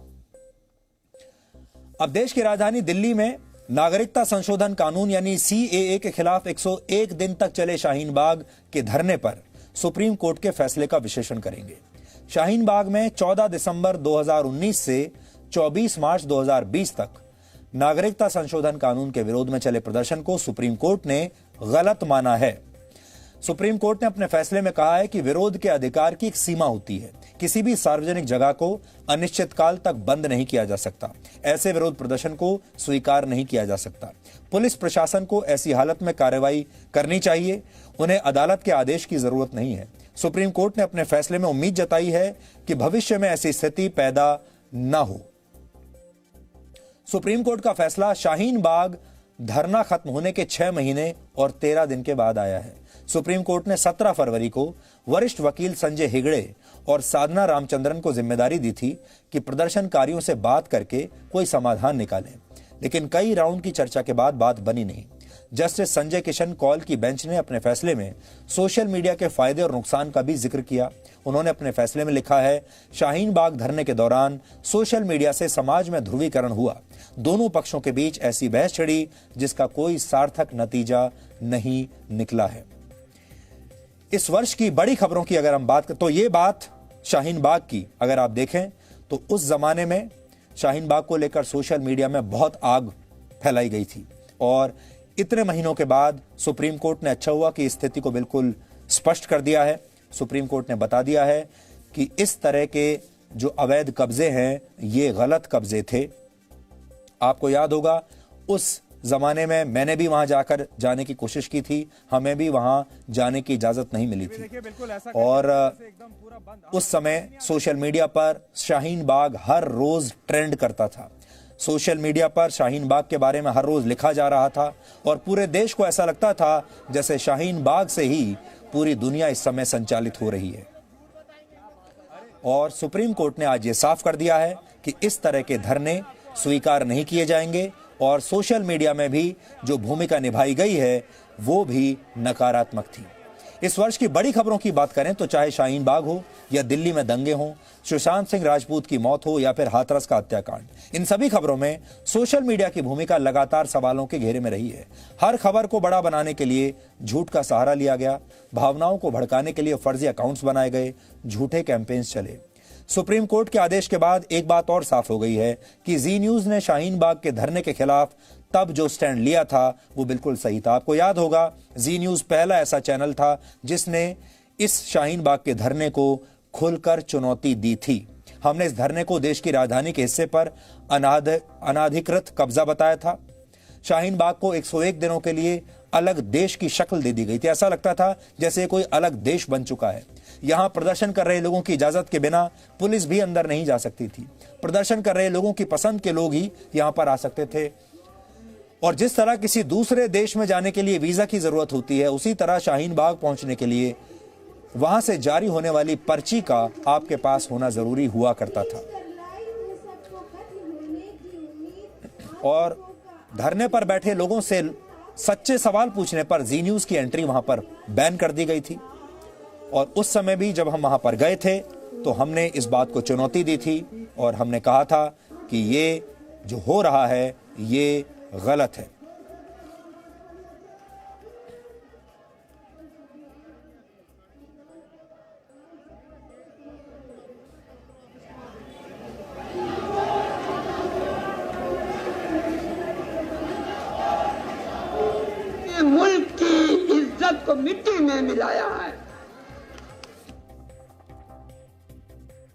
अब देश की राजधानी दिल्ली में नागरिकता संशोधन कानून यानी CAA के खिलाफ 101 दिन तक चले शाहीन बाग के धरने पर सुप्रीम कोर्ट के फैसले का विश्लेषण करेंगे। शाहीन बाग में 14 दिसंबर 2019 से 24 मार्च 2020 तक नागरिकता संशोधन कानून के विरोध में चले प्रदर्शन को सुप्रीम कोर्ट ने गलत माना है। सुप्रीम कोर्ट ने अपने फैसले में कहा है कि विरोध के अधिकार की एक सीमा होती है। किसी भी सार्वजनिक जगह को अनिश्चितकाल तक बंद नहीं किया जा सकता। ऐसे विरोध प्रदर्शन को स्वीकार नहीं किया जा सकता। पुलिस प्रशासन को ऐसी हालत में कार्रवाई करनी चाहिए। उन्हें अदालत के आदेश की जरूरत नहीं है। सुप्रीम कोर्ट ने अपने फैसले में उम्मीद जताई है कि भविष्य में ऐसी स्थिति पैदा न हो। सुप्रीम कोर्ट का फैसला शाहीन बाग धरना खत्म होने के 6 महीने और 13 दिन के बाद आया है। सुप्रीम कोर्ट ने 17 फरवरी को वरिष्ठ वकील संजय हेगड़े और साधना रामचंद्रन को जिम्मेदारी दी थी कि प्रदर्शनकारियों से बात करके कोई समाधान निकालें, लेकिन कई राउंड की चर्चा के बाद बात बनी नहीं। जस्टिस संजय किशन कौल की बेंच ने अपने फैसले में सोशल मीडिया के फायदे और नुकसान का भी जिक्र किया। उन्होंने अपने फैसले में लिखा है, शाहीन बाग धरने के दौरान सोशल मीडिया से समाज में ध्रुवीकरण हुआ। दोनों पक्षों के बीच ऐसी बहस छिड़ी जिसका कोई सार्थक नतीजा नहीं निकला है। इस वर्ष की बड़ी खबरों की अगर हम बात करें तो ये बात शाहीन बाग की अगर आप देखें तो उस जमाने में शाहीन बाग को लेकर सोशल मीडिया में बहुत आग फैलाई गई थी और इतने महीनों के बाद सुप्रीम कोर्ट ने अच्छा हुआ कि स्थिति को बिल्कुल स्पष्ट कर दिया है। सुप्रीम कोर्ट ने बता दिया है कि इस तरह के जो अवैध कब्जे हैं ये गलत कब्जे थे। आपको याद होगा उस जमाने में मैंने भी वहां जाकर जाने की कोशिश की थी, हमें भी वहां जाने की इजाजत नहीं मिली थी और उस समय सोशल मीडिया पर शाहीन बाग हर रोज ट्रेंड करता था। सोशल मीडिया पर शाहीन बाग के बारे में हर रोज लिखा जा रहा था और पूरे देश को ऐसा लगता था जैसे शाहीन बाग से ही पूरी दुनिया इस समय संचालित हो रही है। और सुप्रीम कोर्ट ने आज ये साफ कर दिया है कि इस तरह के धरने स्वीकार नहीं किए जाएंगे और सोशल मीडिया में भी जो भूमिका निभाई गई है वो भी नकारात्मक थी। इस वर्ष की बड़ी खबरों की बात करें तो चाहे शाहीन बाग हो या दिल्ली में दंगे हों, सुशांत सिंह राजपूत की मौत हो या फिर हाथरस का हत्याकांड, इन सभी खबरों में सोशल मीडिया की भूमिका लगातार सवालों के घेरे में रही है। हर खबर को बड़ा बनाने के लिए झूठ का सहारा लिया गया, भावनाओं को भड़काने के लिए फर्जी अकाउंट्स बनाए गए, झूठे कैंपेन्स चले। सुप्रीम कोर्ट के आदेश के बाद एक बात और साफ हो गई है कि जी न्यूज ने शाहीन बाग के धरने के खिलाफ तब जो स्टैंड लिया था वो बिल्कुल सही था। आपको याद होगा जी न्यूज पहला ऐसा चैनल था जिसने इस शाहीन बाग के धरने को खुलकर चुनौती दी थी। हमने इस धरने को देश की राजधानी के हिस्से पर अनाधिकृत कब्जा बताया था। शाहीन बाग को 101 दिनों के लिए अलग देश की शक्ल दे दी गई थी। ऐसा लगता था जैसे कोई अलग देश बन चुका है। यहां प्रदर्शन कर रहे लोगों की इजाजत के बिना पुलिस भी अंदर नहीं जा सकती थी। प्रदर्शन कर रहे लोगों की पसंद के लोग ही यहां पर आ सकते थे और जिस तरह किसी दूसरे देश में जाने के लिए वीजा की जरूरत होती है उसी तरह शाहीन बाग पहुंचने के लिए वहां से जारी होने वाली पर्ची का आपके पास होना जरूरी हुआ करता था। और धरने पर बैठे लोगों से सच्चे सवाल पूछने पर जी न्यूज की एंट्री वहां पर बैन कर दी गई थी और उस समय भी जब हम वहां पर गए थे तो हमने इस बात को चुनौती दी थी और हमने कहा था कि ये जो हो रहा है ये गलत है। मुल्क की इज्जत को मिट्टी में मिलाया है।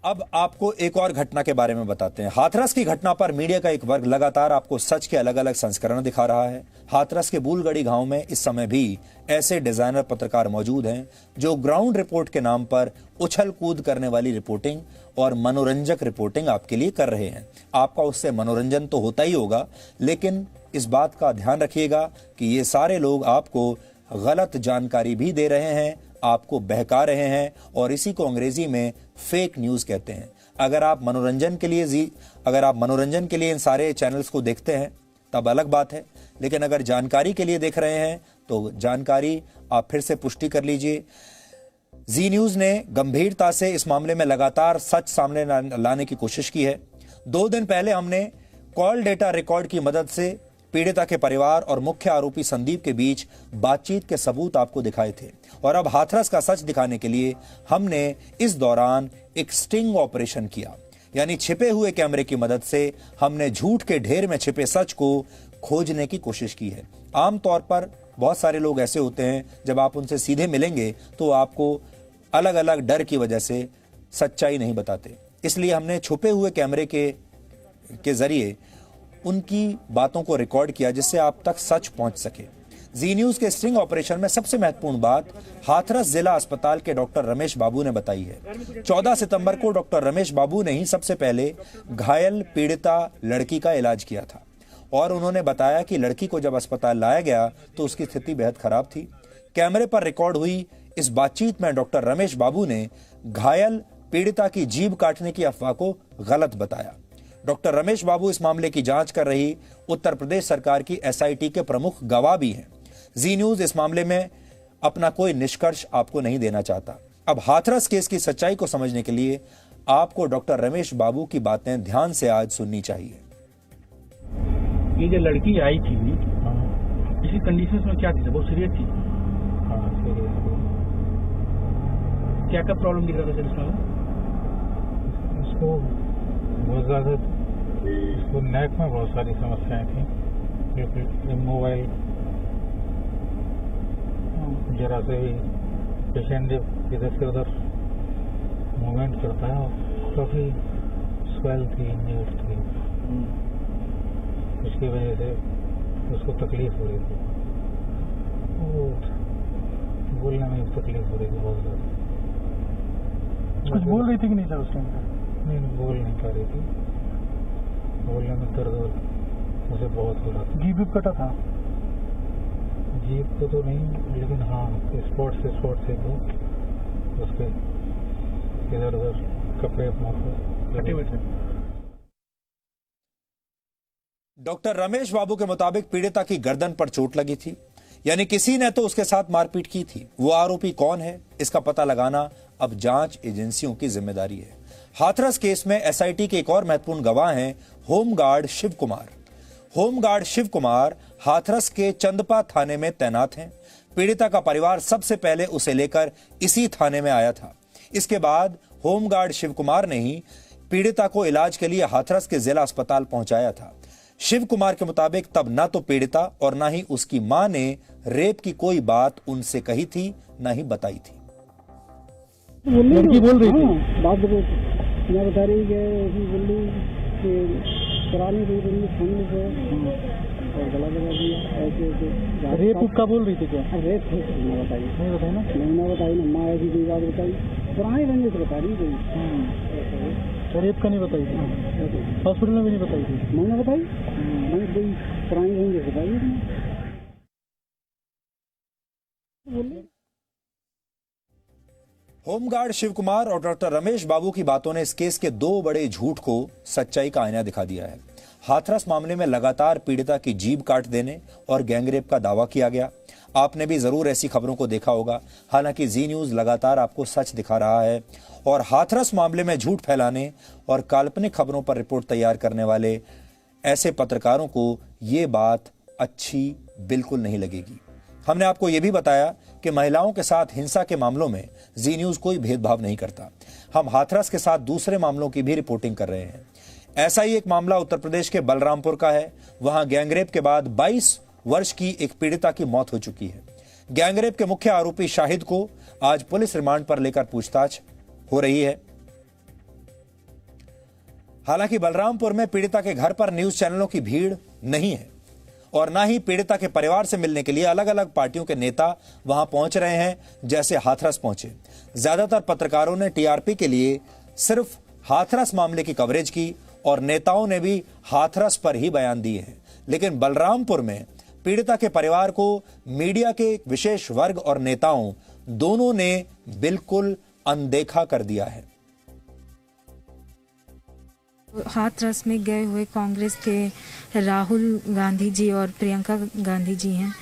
अब आपको एक और घटना के बारे में बताते हैं। हाथरस की घटना पर मीडिया का एक वर्ग लगातार आपको सच के अलग अलग संस्करण दिखा रहा है। हाथरस के बुलगड़ी गांव में इस समय भी ऐसे डिजाइनर पत्रकार मौजूद हैं जो ग्राउंड रिपोर्ट के नाम पर उछल कूद करने वाली रिपोर्टिंग और मनोरंजक रिपोर्टिंग आपके लिए कर रहे हैं। आपका उससे मनोरंजन तो होता ही होगा, लेकिन इस बात का ध्यान रखिएगा कि ये सारे लोग आपको गलत जानकारी भी दे रहे हैं, आपको बहका रहे हैं और इसी को अंग्रेजी में फेक न्यूज कहते हैं। अगर आप मनोरंजन के लिए इन सारे चैनल्स को देखते हैं तब अलग बात है, लेकिन अगर जानकारी के लिए देख रहे हैं तो जानकारी आप फिर से पुष्टि कर लीजिए। जी न्यूज ने गंभीरता से इस मामले में लगातार सच सामने लाने की कोशिश की है। 2 दिन पहले हमने कॉल डेटा रिकॉर्ड की मदद से पीड़िता के परिवार और मुख्य आरोपी संदीप के बीच बातचीत के सबूत आपको दिखाए थे और अब हाथरस का सच दिखाने के लिए हमने इस दौरान एक स्टिंग ऑपरेशन किया, यानी छिपे हुए कैमरे की मदद से हमने झूठ के ढेर में छिपे सच को खोजने की कोशिश की है। आमतौर पर बहुत सारे लोग ऐसे होते हैं, जब आप उनसे सीधे मिलेंगे तो आपको अलग अलग डर की वजह से सच्चाई नहीं बताते। इसलिए हमने छुपे हुए कैमरे के जरिए उनकी बातों को रिकॉर्ड किया जिससे आप तक सच पहुंच सके। जी न्यूज के स्टिंग ऑपरेशन में सबसे महत्वपूर्ण बात हाथरस जिला अस्पताल के डॉक्टर रमेश बाबू ने बताई है। 14 सितंबर को डॉक्टर रमेश बाबू ने ही सबसे पहले घायल पीड़िता लड़की का इलाज किया था और उन्होंने बताया कि लड़की को जब अस्पताल लाया गया तो उसकी स्थिति बेहद खराब थी। कैमरे पर रिकॉर्ड हुई इस बातचीत में डॉक्टर रमेश बाबू ने घायल पीड़िता की जीभ काटने की अफवाह को गलत बताया। डॉक्टर रमेश बाबू इस मामले की जांच कर रही उत्तर प्रदेश सरकार की एसआईटी के प्रमुख गवाह भी हैं। जी न्यूज इस मामले में अपना कोई निष्कर्ष आपको नहीं देना चाहता। अब हाथरस केस की सच्चाई को समझने के लिए आपको डॉक्टर रमेश बाबू की बातें ध्यान से आज सुननी चाहिए। ये जो लड़की आई थी इसी कंडीशन में क्या थी, बहुत सीरियस थी। क्या क्या प्रॉब्लम दिख रहा था सर इसमें? इसको बहुत ज़्यादा, इसको नेक में बहुत सारी समस्याएं थी। मोबाइल जरा से भी पेशेंट जब इधर से उधर मूवमेंट करता है, काफ़ी स्वेल थी, इंजर्ड थी, उसकी वजह से उसको तकलीफ हो रही थी, बोलने में तकलीफ हो रही थी बहुत ज़्यादा। कुछ बोल रही थी कि नहीं सर उस टाइम? नहीं, बोल नहीं पा रही थी, बोलने में दर्द उसे बहुत हो रहा था। जीभ कटा था? जीभ को तो नहीं, लेकिन हाँ स्पॉट से वो उसके इधर उधर कपड़े कटे हुए थे। डॉक्टर रमेश बाबू के मुताबिक पीड़िता की गर्दन पर चोट लगी थी, यानी किसी ने तो उसके साथ मारपीट की थी। वो आरोपी कौन है, इसका पता लगाना अब जांच एजेंसियों की जिम्मेदारी है। हाथरस केस में एसआईटी के एक और महत्वपूर्ण गवाह हैं होमगार्ड शिव कुमार। होमगार्ड शिव कुमार हाथरस के चंदपा थाने में तैनात हैं। पीड़िता का परिवार सबसे पहले उसे लेकर इसी थाने में आया था। इसके बाद होमगार्ड शिव कुमार ने ही पीड़िता को इलाज के लिए हाथरस के जिला अस्पताल पहुंचाया था। शिव कुमार के मुताबिक तब ना तो पीड़िता और ना ही उसकी मां ने रेप की कोई बात उनसे कही थी, ना ही बताई थी। लड़की बोल रही थी, बात मैं बता रही बोल रही कि पुरानी सामने से और गला लगा दिया ऐसे। रेप का बोल रही थी क्या? रेप नहीं बताई, नहीं बताई ना, नहीं ना बताई ना, माँ ऐसी कोई बात बताई, पुरानी रंजिश बता रही कोई। रेप का नहीं बताई थी, हॉस्पिटल में भी नहीं बताई थी? मैंने बताई, मैंने कोई पुरानी रंजिश बताई। होमगार्ड शिव कुमार और डॉक्टर रमेश बाबू की बातों ने इस केस के दो बड़े झूठ को सच्चाई का आईना दिखा दिया है। हाथरस मामले में लगातार पीड़िता की जीभ काट देने और गैंगरेप का दावा किया गया। आपने भी जरूर ऐसी खबरों को देखा होगा। हालांकि जी न्यूज लगातार आपको सच दिखा रहा है और हाथरस मामले में झूठ फैलाने और काल्पनिक खबरों पर रिपोर्ट तैयार करने वाले ऐसे पत्रकारों को ये बात अच्छी बिल्कुल नहीं लगेगी। हमने आपको यह भी बताया कि महिलाओं के साथ हिंसा के मामलों में जी न्यूज कोई भेदभाव नहीं करता। हम हाथरस के साथ दूसरे मामलों की भी रिपोर्टिंग कर रहे हैं। ऐसा ही एक मामला उत्तर प्रदेश के बलरामपुर का है। वहां गैंगरेप के बाद 22 वर्ष की एक पीड़िता की मौत हो चुकी है। गैंगरेप के मुख्य आरोपी शाहिद को आज पुलिस रिमांड पर लेकर पूछताछ हो रही है। हालांकि बलरामपुर में पीड़िता के घर पर न्यूज चैनलों की भीड़ नहीं है और ना ही पीड़िता के परिवार से मिलने के लिए अलग अलग पार्टियों के नेता वहां पहुंच रहे हैं, जैसे हाथरस पहुंचे। ज्यादातर पत्रकारों ने टीआरपी के लिए सिर्फ हाथरस मामले की कवरेज की और नेताओं ने भी हाथरस पर ही बयान दिए हैं। लेकिन बलरामपुर में पीड़िता के परिवार को मीडिया के एक विशेष वर्ग और नेताओं दोनों ने बिल्कुल अनदेखा कर दिया है। हाथरस में गए हुए कांग्रेस के राहुल गांधी जी और प्रियंका गांधी जी हैं,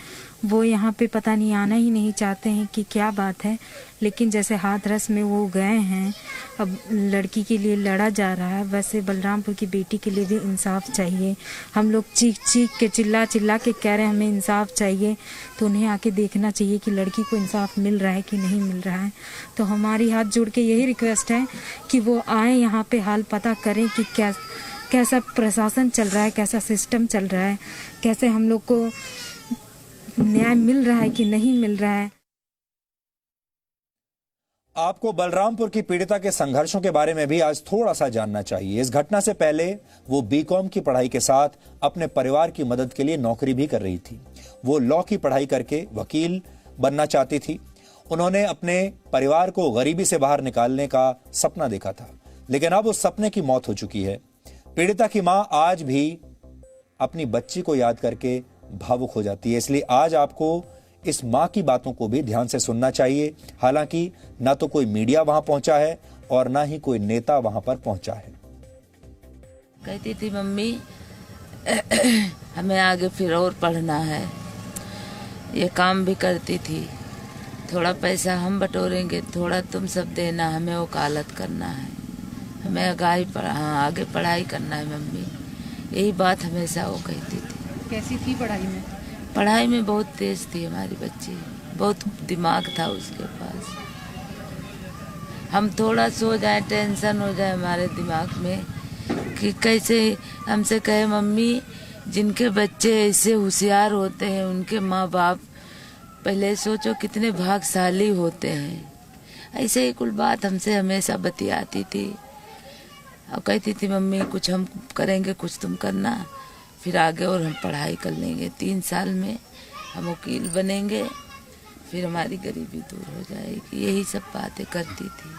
वो यहाँ पे पता नहीं आना ही नहीं चाहते हैं कि क्या बात है। लेकिन जैसे हाथरस में वो गए हैं, अब लड़की के लिए लड़ा जा रहा है, वैसे बलरामपुर की बेटी के लिए भी इंसाफ चाहिए। हम लोग चीख चीख के चिल्ला चिल्ला के कह रहे हैं हमें इंसाफ चाहिए, तो उन्हें आके देखना चाहिए कि लड़की को इंसाफ मिल रहा है कि नहीं मिल रहा है। तो हमारी हाथ जोड़ के यही रिक्वेस्ट है कि वो आए यहाँ पे, हाल पता करें कि कैसा प्रशासन चल रहा है, कैसा सिस्टम चल रहा है, कैसे हम लोग को न्याय मिल रहा है कि नहीं मिल रहा है। आपको बलरामपुर की पीड़िता के संघर्षों के बारे में भी आज थोड़ा सा जानना चाहिए। इस घटना से पहले वो बीकॉम की पढ़ाई के साथ अपने परिवार की मदद के लिए नौकरी भी कर रही थी। वो लॉ की पढ़ाई करके वकील बनना चाहती थी। उन्होंने अपने परिवार को गरीबी से बाहर निकालने का सपना देखा था, लेकिन अब उस सपने की मौत हो चुकी है। पीड़िता की मां आज भी अपनी बच्ची को याद करके भावुक हो जाती है। इसलिए आज आपको इस मां की बातों को भी ध्यान से सुनना चाहिए। हालांकि ना तो कोई मीडिया वहां पहुंचा है और ना ही कोई नेता वहां पर पहुंचा है। कहती थी मम्मी हमें आगे फिर और पढ़ना है, ये काम भी करती थी। थोड़ा पैसा हम बटोरेंगे, थोड़ा तुम सब देना, हमें वकालत करना है, हमें आगे पढ़ाई करना है मम्मी। यही बात हमेशा वो कहती थी। कैसी थी पढ़ाई में? पढ़ाई में बहुत तेज थी हमारी बच्ची, बहुत दिमाग था उसके पास। हम थोड़ा सो जाए, टेंशन हो जाए हमारे दिमाग में कि कैसे हमसे कहे मम्मी जिनके बच्चे ऐसे होशियार होते हैं उनके माँ बाप पहले सोचो कितने भाग्यशाली होते हैं। ऐसे ही कुल बात हमसे हमेशा बतियाती थी और कहती थी मम्मी कुछ हम करेंगे कुछ तुम करना, फिर आगे और हम पढ़ाई कर लेंगे, 3 साल में हम वकील बनेंगे, फिर हमारी गरीबी दूर हो जाएगी। यही सब बातें करती थी।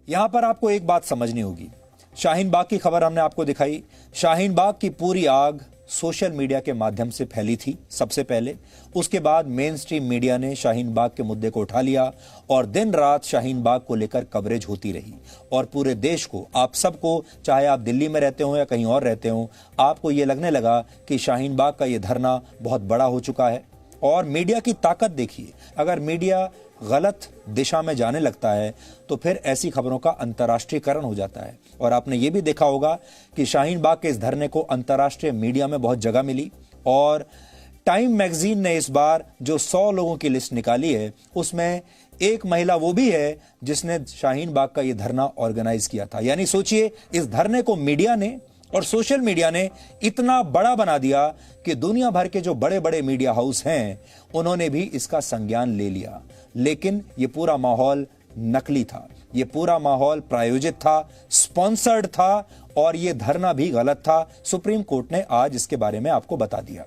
यहां पर आपको एक बात समझनी होगी। शाहीन बाग की खबर हमने आपको दिखाई। शाहीन बाग की पूरी आग सोशल मीडिया के माध्यम से फैली थी सबसे पहले। उसके बाद मेन स्ट्रीम मीडिया ने शाहीन बाग के मुद्दे को उठा लिया और दिन रात शाहीन बाग को लेकर कवरेज होती रही। और पूरे देश को, आप सबको, चाहे आप दिल्ली में रहते हो या कहीं और रहते हो, आपको यह लगने लगा कि शाहीन बाग का यह धरना बहुत बड़ा हो चुका है। और मीडिया की ताकत देखिए, अगर मीडिया गलत दिशा में जाने लगता है तो फिर ऐसी खबरों का अंतर्राष्ट्रीयकरण हो जाता है। और आपने ये भी देखा होगा कि शाहीन बाग के इस धरने को अंतर्राष्ट्रीय मीडिया में बहुत जगह मिली। और टाइम मैगजीन ने इस बार जो 100 लोगों की लिस्ट निकाली है उसमें एक महिला वो भी है जिसने शाहीन बाग का ये धरना ऑर्गेनाइज किया था। यानी सोचिए, इस धरने को मीडिया ने और सोशल मीडिया ने इतना बड़ा बना दिया कि दुनिया भर के जो बड़े बड़े मीडिया हाउस हैं उन्होंने भी इसका संज्ञान ले लिया। लेकिन ये पूरा माहौल नकली था, ये पूरा माहौल प्रायोजित था, स्पॉन्सर्ड था और ये धरना भी गलत था। सुप्रीम कोर्ट ने आज इसके बारे में आपको बता दिया।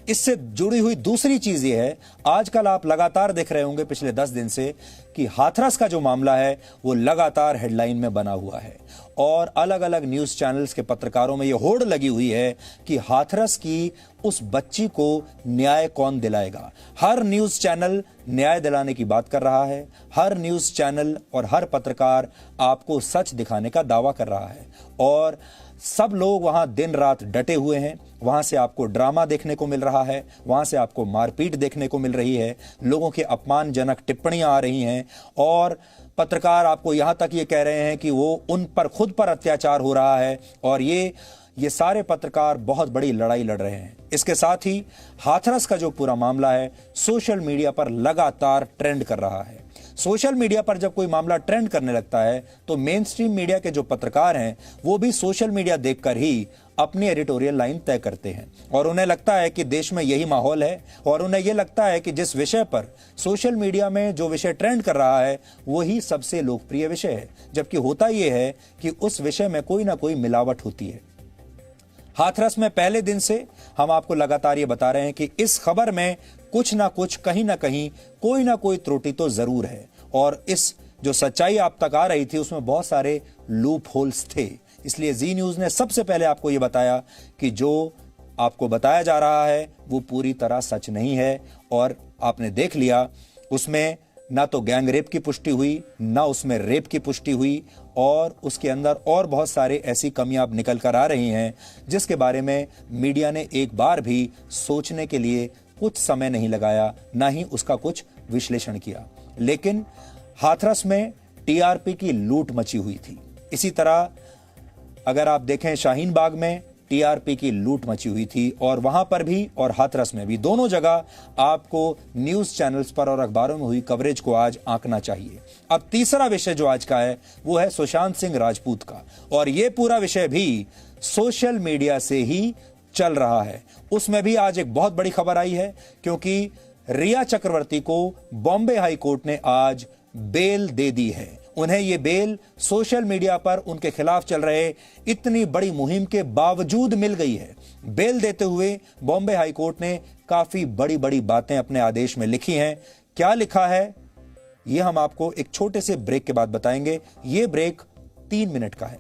इससे जुड़ी हुई दूसरी चीज ये है, आजकल आप लगातार देख रहे होंगे पिछले 10 दिन से कि हाथरस का जो मामला है वो लगातार हेडलाइन में बना हुआ है और अलग अलग न्यूज चैनल्स के पत्रकारों में ये होड़ लगी हुई है कि हाथरस की उस बच्ची को न्याय कौन दिलाएगा। हर न्यूज चैनल न्याय दिलाने की बात कर रहा है, हर न्यूज चैनल और हर पत्रकार आपको सच दिखाने का दावा कर रहा है और सब लोग वहां दिन रात डटे हुए हैं। वहां से आपको ड्रामा देखने को मिल रहा है, वहां से आपको मारपीट देखने को मिल रही है, लोगों के अपमानजनक टिप्पणियां आ रही हैं और पत्रकार आपको यहां तक ये कह रहे हैं कि वो उन पर खुद पर अत्याचार हो रहा है और ये सारे पत्रकार बहुत बड़ी लड़ाई लड़ रहे हैं। इसके साथ ही हाथरस का जो पूरा मामला है सोशल मीडिया पर लगातार ट्रेंड कर रहा है। सोशल मीडिया पर जब कोई मामला ट्रेंड करने लगता है तो मेन स्ट्रीम मीडिया के जो पत्रकार हैं वो भी सोशल मीडिया देखकर ही अपनी एडिटोरियल लाइन तय करते हैं और उन्हें लगता है कि देश में यही माहौल है और उन्हें यह लगता है कि जिस विषय पर सोशल मीडिया में जो विषय ट्रेंड कर रहा है वही सबसे लोकप्रिय विषय है, जबकि होता यह है कि उस विषय में कोई ना कोई मिलावट होती है। हाथरस में पहले दिन से हम आपको लगातार ये बता रहे हैं कि इस खबर में कुछ ना कुछ, कहीं ना कहीं कोई ना कोई त्रुटि तो जरूर है और इस जो सच्चाई आप तक आ रही थी उसमें बहुत सारे लूप होल्स थे। इसलिए जी न्यूज ने सबसे पहले आपको यह बताया कि जो आपको बताया जा रहा है वो पूरी तरह सच नहीं है और आपने देख लिया उसमें ना तो गैंग रेप की पुष्टि हुई, ना उसमें रेप की पुष्टि हुई, और उसके अंदर और बहुत सारे ऐसी कमियां अब निकल कर आ रही हैं जिसके बारे में मीडिया ने एक बार भी सोचने के लिए कुछ समय नहीं लगाया, ना ही उसका कुछ विश्लेषण किया। लेकिन हाथरस में टीआरपी की लूट मची हुई थी। इसी तरह अगर आप देखें शाहीन बाग में टीआरपी की लूट मची हुई थी, और वहां पर भी और हाथरस में भी, दोनों जगह आपको न्यूज चैनल्स पर और अखबारों में हुई कवरेज को आज आंकना चाहिए। अब तीसरा विषय जो आज का है वो है सुशांत सिंह राजपूत का, और ये पूरा विषय भी सोशल मीडिया से ही चल रहा है। उसमें भी आज एक बहुत बड़ी खबर आई है, क्योंकि रिया चक्रवर्ती को बॉम्बे हाई कोर्ट ने आज बेल दे दी है। उन्हें यह बेल सोशल मीडिया पर उनके खिलाफ चल रहे इतनी बड़ी मुहिम के बावजूद मिल गई है। बेल देते हुए बॉम्बे हाई कोर्ट ने काफी बड़ी बड़ी बातें अपने आदेश में लिखी हैं। क्या लिखा है यह हम आपको एक छोटे से ब्रेक के बाद बताएंगे। यह ब्रेक 3 मिनट का है।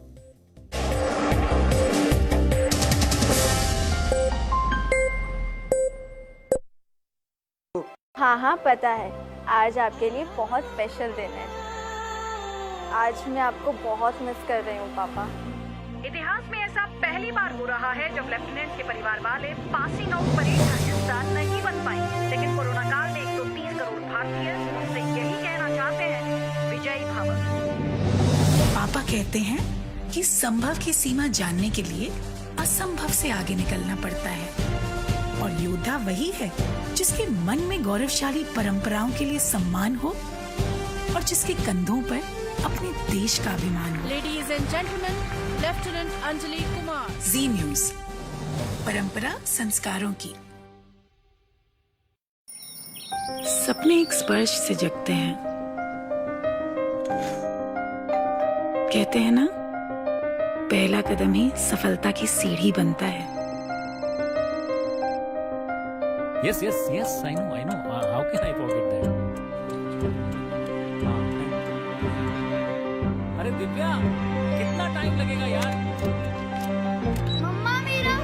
हाँ पता है, आज आपके लिए बहुत स्पेशल दिन है। आज मैं आपको बहुत मिस कर रही हूँ पापा। इतिहास में ऐसा पहली बार हो रहा है जब लेफ्टिनेंट के परिवार वाले पासिंग आउट परेड का हिस्सा नहीं बन पाए, लेकिन कोरोना काल में 130 करोड़ भारतीय उनसे यही कहना चाहते हैं, विजयी भव। पापा कहते हैं कि संभव की सीमा जानने के लिए असंभव से आगे निकलना पड़ता है, और योद्धा वही है जिसके मन में गौरवशाली परंपराओं के लिए सम्मान हो और जिसके कंधों पर अपने देश का अभिमान हो। Ladies and gentleman, lieutenant Anjali Kumar. Zee News, परंपरा संस्कारों की। सपने एक स्पर्श से जगते हैं। कहते हैं ना, पहला कदम ही सफलता की सीढ़ी बनता है। Yes, I know. How can I forget that? अरे दिव्या, कितना टाइम लगेगा यार? मम्मा मेरा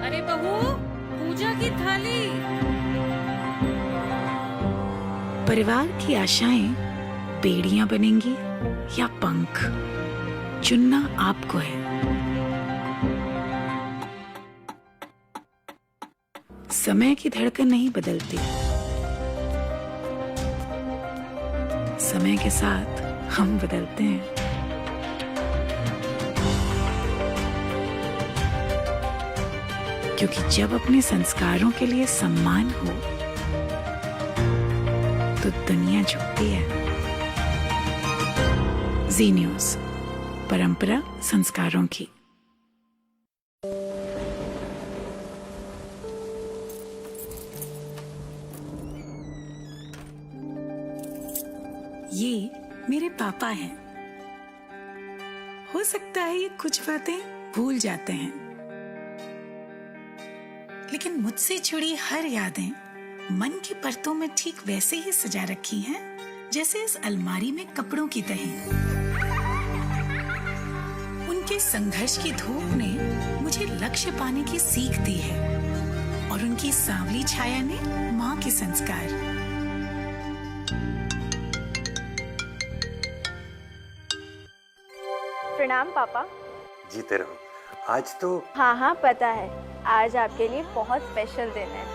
अरे बहू, पूजा की थाली। परिवार की आशाएं बेड़ियां बनेंगी या पंख, चुनना आपको है। समय की धड़कन नहीं बदलती, समय के साथ हम बदलते हैं। क्योंकि जब अपने संस्कारों के लिए सम्मान हो तो दुनिया झुकती है। जी न्यूज, परंपरा संस्कारों की। ये मेरे पापा हैं। हो सकता है ये कुछ बातें भूल जाते हैं, लेकिन मुझसे जुड़ी हर यादें मन की परतों में ठीक वैसे ही सजा रखी हैं जैसे इस अलमारी में कपड़ों की तहें। उनके संघर्ष की धूप ने मुझे लक्ष्य पाने की सीख दी है, और उनकी सांवली छाया ने माँ के संस्कार। प्रणाम पापा। जीते रहो। आज तो हाँ पता है, आज आपके लिए बहुत स्पेशल दिन है।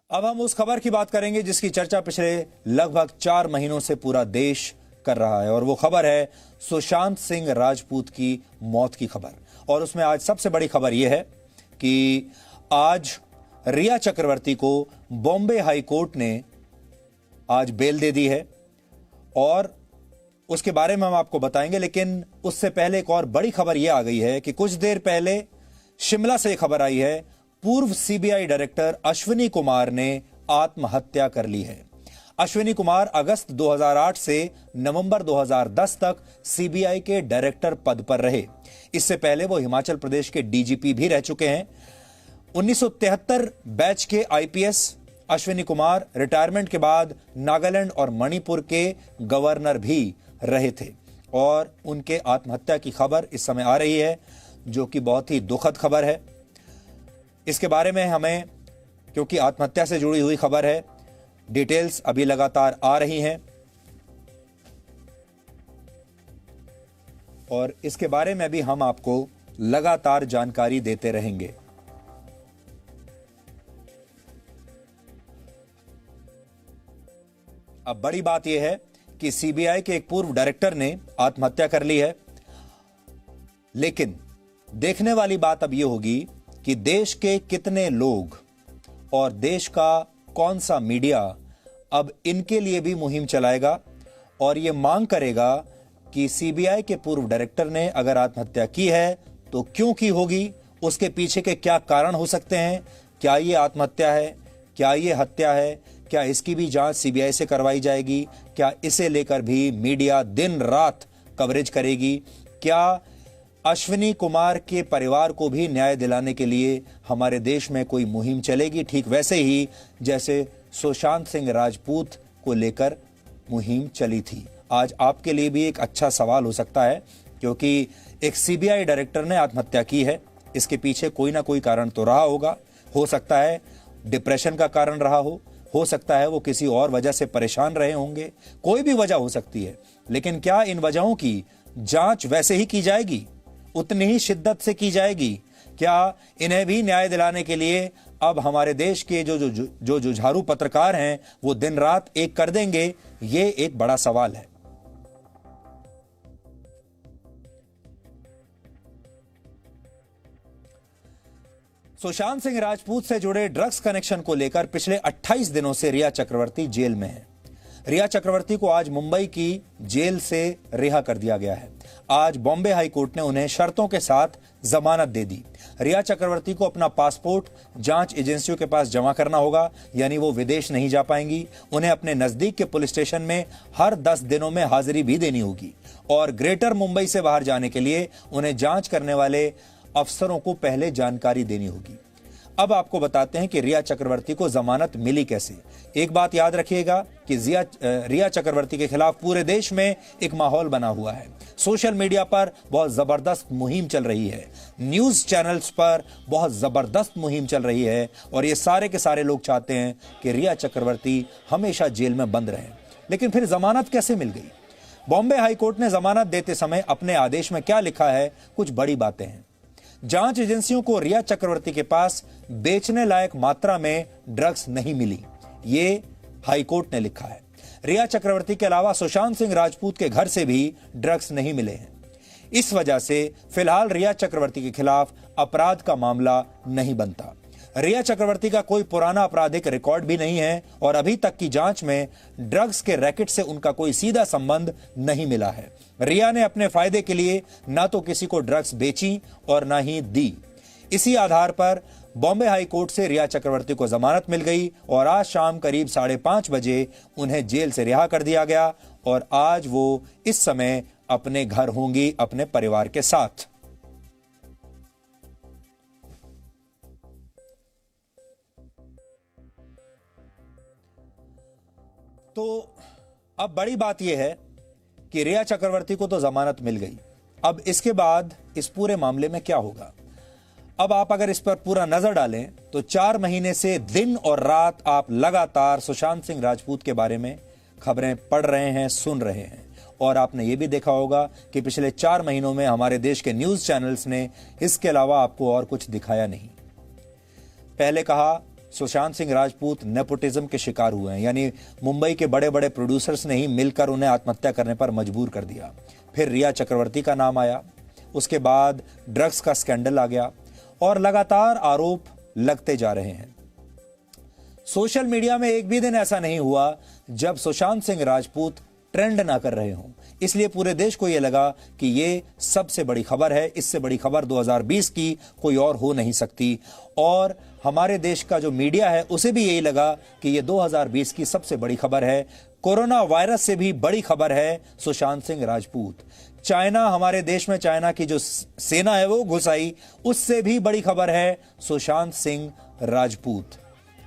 अब हम उस खबर की बात करेंगे जिसकी चर्चा पिछले लगभग 4 महीनों से पूरा देश कर रहा है, और वो खबर है सुशांत सिंह राजपूत की मौत की खबर। और उसमें आज सबसे बड़ी खबर यह है कि आज रिया चक्रवर्ती को बॉम्बे हाई कोर्ट ने आज बेल दे दी है, और उसके बारे में हम आपको बताएंगे। लेकिन उससे पहले एक और बड़ी खबर यह आ गई है कि कुछ देर पहले शिमला से खबर आई है, पूर्व सीबीआई डायरेक्टर अश्विनी कुमार ने आत्महत्या कर ली है। अश्विनी कुमार अगस्त 2008 से नवंबर 2010 तक सीबीआई के डायरेक्टर पद पर रहे। इससे पहले वो हिमाचल प्रदेश के डीजीपी भी रह चुके हैं। 1973 बैच के आईपीएस अश्विनी कुमार रिटायरमेंट के बाद नागालैंड और मणिपुर के गवर्नर भी रहे थे और उनके आत्महत्या की खबर इस समय आ रही है, जो कि बहुत ही दुखद खबर है। इसके बारे में हमें, क्योंकि आत्महत्या से जुड़ी हुई खबर है, डिटेल्स अभी लगातार आ रही हैं और इसके बारे में भी हम आपको लगातार जानकारी देते रहेंगे। अब बड़ी बात यह है कि सीबीआई के एक पूर्व डायरेक्टर ने आत्महत्या कर ली है, लेकिन देखने वाली बात अब यह होगी कि देश के कितने लोग और देश का कौन सा मीडिया अब इनके लिए भी मुहिम चलाएगा और यह मांग करेगा कि सीबीआई के पूर्व डायरेक्टर ने अगर आत्महत्या की है तो क्यों की होगी, उसके पीछे के क्या कारण हो सकते हैं, क्या यह आत्महत्या है, क्या यह हत्या है, क्या इसकी भी जांच सीबीआई से करवाई जाएगी, क्या इसे लेकर भी मीडिया दिन रात कवरेज करेगी, क्या अश्विनी कुमार के परिवार को भी न्याय दिलाने के लिए हमारे देश में कोई मुहिम चलेगी, ठीक वैसे ही जैसे सुशांत सिंह राजपूत को लेकर मुहिम चली थी। आज आपके लिए भी एक अच्छा सवाल हो सकता है, क्योंकि एक सीबीआई डायरेक्टर ने आत्महत्या की है, इसके पीछे कोई ना कोई कारण तो रहा होगा। हो सकता है डिप्रेशन का कारण रहा हो सकता है वो किसी और वजह से परेशान रहे होंगे, कोई भी वजह हो सकती है। लेकिन क्या इन वजहों की जांच वैसे ही की जाएगी, उतनी ही शिद्दत से की जाएगी? क्या इन्हें भी न्याय दिलाने के लिए अब हमारे देश के जो जुझारू पत्रकार हैं वो दिन रात एक कर देंगे? ये एक बड़ा सवाल है। सुशांत सिंह राजपूत से जुड़े ड्रग्स कनेक्शन को लेकर पिछले 28 दिनों से रिया चक्रवर्ती जेल में है। रिया चक्रवर्ती को आज मुंबई की जेल से रिहा कर दिया गया है। आज बॉम्बे हाई कोर्ट ने उन्हें शर्तों के साथ जमानत दे दी। रिया चक्रवर्ती को अपना पासपोर्ट जांच एजेंसियों के पास जमा करना होगा, यानी वो विदेश नहीं जा पाएंगी। उन्हें अपने नजदीक के पुलिस स्टेशन में हर 10 दिनों में हाजिरी भी देनी होगी और ग्रेटर मुंबई से बाहर जाने के लिए उन्हें जांच करने वाले अफसरों को पहले जानकारी देनी होगी। अब आपको बताते हैं कि रिया चक्रवर्ती को जमानत मिली कैसे। एक बात याद रखिएगा कि रिया चक्रवर्ती के खिलाफ पूरे देश में एक माहौल बना हुआ है। सोशल मीडिया पर बहुत जबरदस्त मुहिम चल रही है, न्यूज चैनल्स पर बहुत जबरदस्त मुहिम चल रही है और ये सारे के सारे लोग चाहते हैं कि रिया चक्रवर्ती हमेशा जेल में बंद रहें। लेकिन फिर जमानत कैसे मिल गई? बॉम्बे हाई कोर्ट ने जमानत देते समय अपने आदेश में क्या लिखा है, कुछ बड़ी बातें हैं। जांच एजेंसियों को रिया चक्रवर्ती के पास बेचने लायक मात्रा में ड्रग्स नहीं मिली, ये हाई कोर्ट ने लिखा है। रिया चक्रवर्ती के अलावा सुशांत सिंह राजपूत के घर से भी ड्रग्स नहीं मिले हैं। इस वजह से फिलहाल रिया चक्रवर्ती के खिलाफ अपराध का मामला नहीं बनता। रिया चक्रवर्ती का कोई पुराना आपराधिक रिकॉर्ड भी नहीं है और अभी तक की जांच में ड्रग्स के रैकेट से उनका कोई सीधा संबंध नहीं मिला है। रिया ने अपने फायदे के लिए ना तो किसी को ड्रग्स बेची और ना ही दी। इसी आधार पर बॉम्बे हाई कोर्ट से रिया चक्रवर्ती को जमानत मिल गई और आज शाम करीब 5:30 बजे उन्हें जेल से रिहा कर दिया गया और आज वो इस समय अपने घर होंगी अपने परिवार के साथ। तो अब बड़ी बात यह है कि रिया चक्रवर्ती को तो जमानत मिल गई। अब इसके बाद इस पूरे मामले में क्या होगा? अब आप अगर इस पर पूरा नजर डालें तो 4 महीने से दिन और रात आप लगातार सुशांत सिंह राजपूत के बारे में खबरें पढ़ रहे हैं, सुन रहे हैं और आपने ये भी देखा होगा कि पिछले 4 महीनों में हमारे देश के न्यूज चैनल्स ने इसके अलावा आपको और कुछ दिखाया नहीं। पहले कहा सुशांत सिंह राजपूत नेपोटिज्म के शिकार हुए हैं, यानी मुंबई के बड़े बड़े प्रोड्यूसर्स ने ही मिलकर उन्हें आत्महत्या करने पर मजबूर कर दिया। फिर रिया चक्रवर्ती का नाम आया, उसके बाद ड्रग्स का स्कैंडल आ गया और लगातार आरोप लगते जा रहे हैं। सोशल मीडिया में एक भी दिन ऐसा नहीं हुआ जब सुशांत सिंह राजपूत ट्रेंड ना कर रहे हों। इसलिए पूरे देश को यह लगा कि ये सबसे बड़ी खबर है, इससे बड़ी खबर 2020 की कोई और हो नहीं सकती। और हमारे देश का जो मीडिया है उसे भी यही लगा कि ये 2020 की सबसे बड़ी खबर है। कोरोना वायरस से भी बड़ी खबर है सुशांत सिंह राजपूत। चाइना, हमारे देश में चाइना की जो सेना है वो घुस आई, उससे भी बड़ी खबर है सुशांत सिंह राजपूत।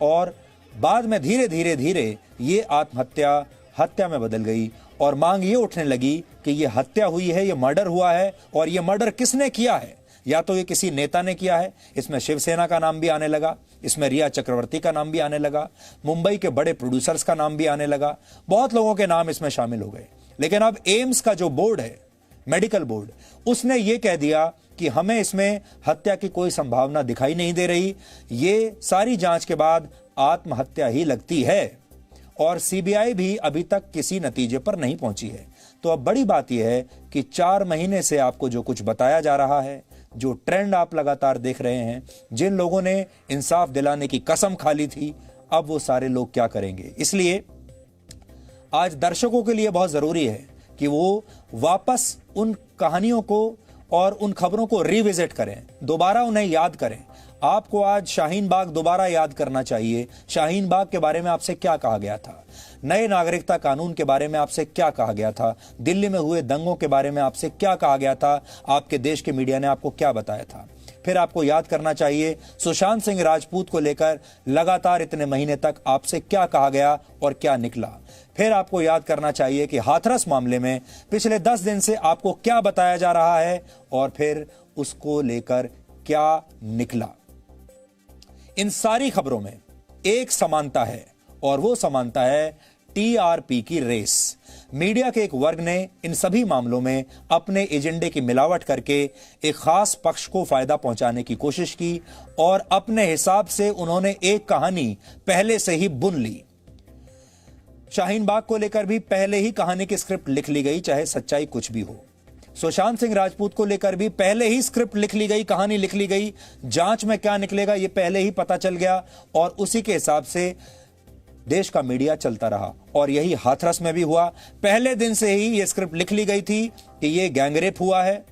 और बाद में धीरे धीरे धीरे ये आत्महत्या हत्या में बदल गई और मांग ये उठने लगी कि ये हत्या हुई है, ये मर्डर हुआ है। और ये मर्डर किसने किया है? या तो ये किसी नेता ने किया है, इसमें शिवसेना का नाम भी आने लगा, इसमें रिया चक्रवर्ती का नाम भी आने लगा, मुंबई के बड़े प्रोड्यूसर्स का नाम भी आने लगा, बहुत लोगों के नाम इसमें शामिल हो गए। लेकिन अब एम्स का जो बोर्ड है, मेडिकल बोर्ड, उसने ये कह दिया कि हमें इसमें हत्या की कोई संभावना दिखाई नहीं दे रही, ये सारी जांच के बाद आत्महत्या ही लगती है। और सीबीआई भी अभी तक किसी नतीजे पर नहीं पहुंची है। तो अब बड़ी बात यह है कि 4 महीने से आपको जो कुछ बताया जा रहा है, जो ट्रेंड आप लगातार देख रहे हैं, जिन लोगों ने इंसाफ दिलाने की कसम खा ली थी, अब वो सारे लोग क्या करेंगे। इसलिए आज दर्शकों के लिए बहुत जरूरी है कि वो वापस उन कहानियों को और उन खबरों को रिविजिट करें, दोबारा उन्हें याद करें। आपको आज शाहीन बाग दोबारा याद करना चाहिए। शाहीन बाग के बारे में आपसे क्या कहा गया था, नए नागरिकता कानून के बारे में आपसे क्या कहा गया था, दिल्ली में हुए दंगों के बारे में आपसे क्या कहा गया था, आपके देश के मीडिया ने आपको क्या बताया था। फिर आपको याद करना चाहिए सुशांत सिंह राजपूत को लेकर लगातार इतने महीने तक आपसे क्या कहा गया और क्या निकला। फिर आपको याद करना चाहिए कि हाथरस मामले में पिछले 10 दिन से आपको क्या बताया जा रहा है और फिर उसको लेकर क्या निकला। इन सारी खबरों में एक समानता है और वो समानता है टीआरपी की रेस। मीडिया के एक वर्ग ने इन सभी मामलों में अपने एजेंडे की मिलावट करके एक खास पक्ष को फायदा पहुंचाने की कोशिश की और अपने हिसाब से उन्होंने एक कहानी पहले से ही बुन ली। शाहीन बाग को लेकर भी पहले ही कहानी की स्क्रिप्ट लिख ली गई, चाहे सच्चाई कुछ भी हो। सुशांत सिंह राजपूत को लेकर भी पहले ही स्क्रिप्ट लिख ली गई, कहानी लिख ली गई। जांच में क्या निकलेगा ये पहले ही पता चल गया और उसी के हिसाब से देश का मीडिया चलता रहा। और यही हाथरस में भी हुआ। पहले दिन से ही ये स्क्रिप्ट लिख ली गई थी कि ये गैंगरेप हुआ है,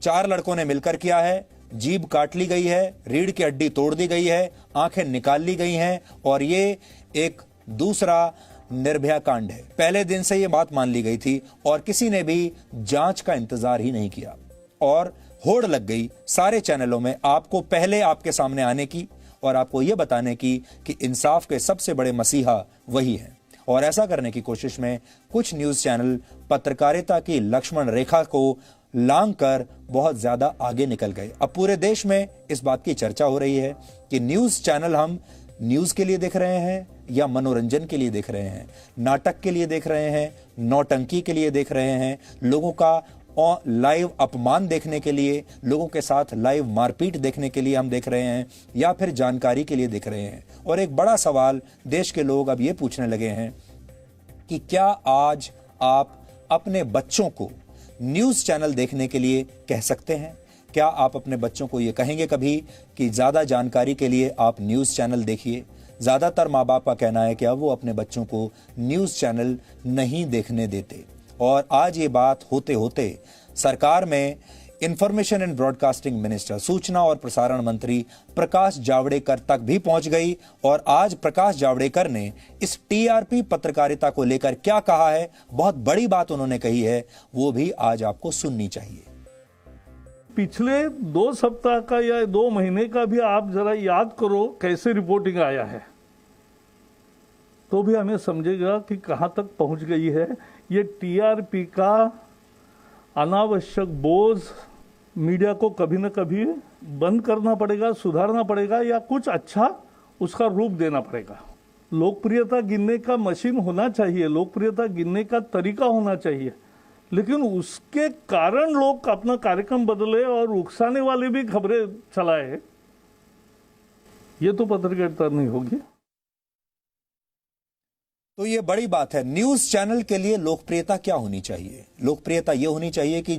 4 लड़कों ने मिलकर किया है, जीभ काट ली गई है, रीढ़ की हड्डी तोड़ दी गई है, आंखें निकाल ली गई हैं और ये एक दूसरा निर्भया कांड है। पहले दिन से यह बात मान ली गई थी और किसी ने भी जांच का इंतजार ही नहीं किया और होड़ लग गई सारे चैनलों में आपको पहले आपके सामने आने की और आपको यह बताने की कि इंसाफ के सबसे बड़े मसीहा वही है। और ऐसा करने की कोशिश में कुछ न्यूज चैनल पत्रकारिता की लक्ष्मण रेखा को लांघ कर बहुत ज्यादा आगे निकल गए। अब पूरे देश में इस बात की चर्चा हो रही है कि न्यूज चैनल हम न्यूज के लिए देख रहे हैं या मनोरंजन के लिए देख रहे हैं, नाटक के लिए देख रहे हैं, नौटंकी के लिए देख रहे हैं, लोगों का लाइव अपमान देखने के लिए, लोगों के साथ लाइव मारपीट देखने के लिए हम देख रहे हैं या फिर जानकारी के लिए देख रहे हैं। और एक बड़ा सवाल देश के लोग अब ये पूछने लगे हैं कि क्या आज आप अपने बच्चों को न्यूज चैनल देखने के लिए कह सकते हैं? क्या आप अपने बच्चों को ये कहेंगे कभी कि ज्यादा जानकारी के लिए आप न्यूज चैनल देखिए? ज्यादातर माँ बाप का कहना है कि अब वो अपने बच्चों को न्यूज चैनल नहीं देखने देते। और आज ये बात होते होते सरकार में इंफॉर्मेशन एंड ब्रॉडकास्टिंग मिनिस्टर, सूचना और प्रसारण मंत्री प्रकाश जावड़ेकर तक भी पहुंच गई। और आज प्रकाश जावड़ेकर ने इस टीआरपी पत्रकारिता को लेकर क्या कहा है, बहुत बड़ी बात उन्होंने कही है, वो भी आज आपको सुननी चाहिए। पिछले 2 सप्ताह का या 2 महीने का भी आप जरा याद करो कैसे रिपोर्टिंग आया है, तो भी हमें समझेगा कि कहां तक पहुंच गई है ये टीआरपी का अनावश्यक बोझ। मीडिया को कभी न कभी बंद करना पड़ेगा, सुधारना पड़ेगा या कुछ अच्छा उसका रूप देना पड़ेगा। लोकप्रियता गिनने का मशीन होना चाहिए, लोकप्रियता गिनने का तरीका होना चाहिए, लेकिन उसके कारण लोग अपना कार्यक्रम बदले और उकसाने वाली भी खबरें चलाए, ये तो पत्रकारिता नहीं होगी। तो ये बड़ी बात है। न्यूज चैनल के लिए लोकप्रियता क्या होनी चाहिए? लोकप्रियता ये होनी चाहिए कि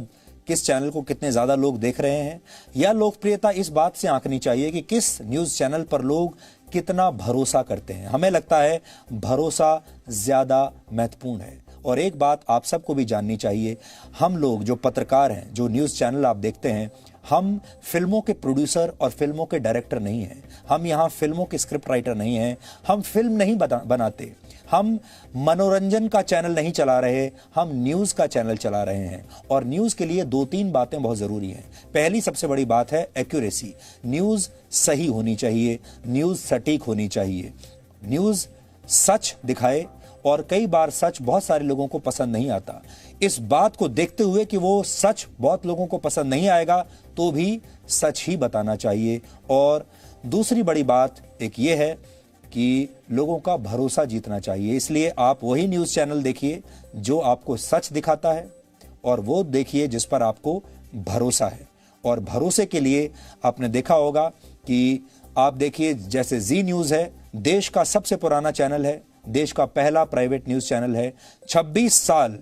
किस चैनल को कितने ज्यादा लोग देख रहे हैं, या लोकप्रियता इस बात से आंकनी चाहिए कि किस न्यूज चैनल पर लोग कितना भरोसा करते हैं। हमें लगता है भरोसा ज्यादा महत्वपूर्ण है और एक बात आप सबको भी जाननी चाहिए, हम लोग जो पत्रकार हैं, जो न्यूज़ चैनल आप देखते हैं, हम फिल्मों के प्रोड्यूसर और फिल्मों के डायरेक्टर नहीं हैं। हम यहाँ फिल्मों के स्क्रिप्ट राइटर नहीं हैं। हम फिल्म नहीं बनाते। हम मनोरंजन का चैनल नहीं चला रहे, हम न्यूज़ का चैनल चला रहे हैं। और न्यूज़ के लिए 2-3 बातें बहुत ज़रूरी हैं। पहली सबसे बड़ी बात है एक्यूरेसी। न्यूज़ सही होनी चाहिए, न्यूज़ सटीक होनी चाहिए, न्यूज़ सच दिखाए। और कई बार सच बहुत सारे लोगों को पसंद नहीं आता। इस बात को देखते हुए कि वो सच बहुत लोगों को पसंद नहीं आएगा, तो भी सच ही बताना चाहिए। और दूसरी बड़ी बात एक ये है कि लोगों का भरोसा जीतना चाहिए। इसलिए आप वही न्यूज़ चैनल देखिए जो आपको सच दिखाता है, और वो देखिए जिस पर आपको भरोसा है। और भरोसे के लिए आपने देखा होगा कि आप देखिए, जैसे जी न्यूज़ है, देश का सबसे पुराना चैनल है, देश का पहला प्राइवेट न्यूज़ चैनल है। 26 साल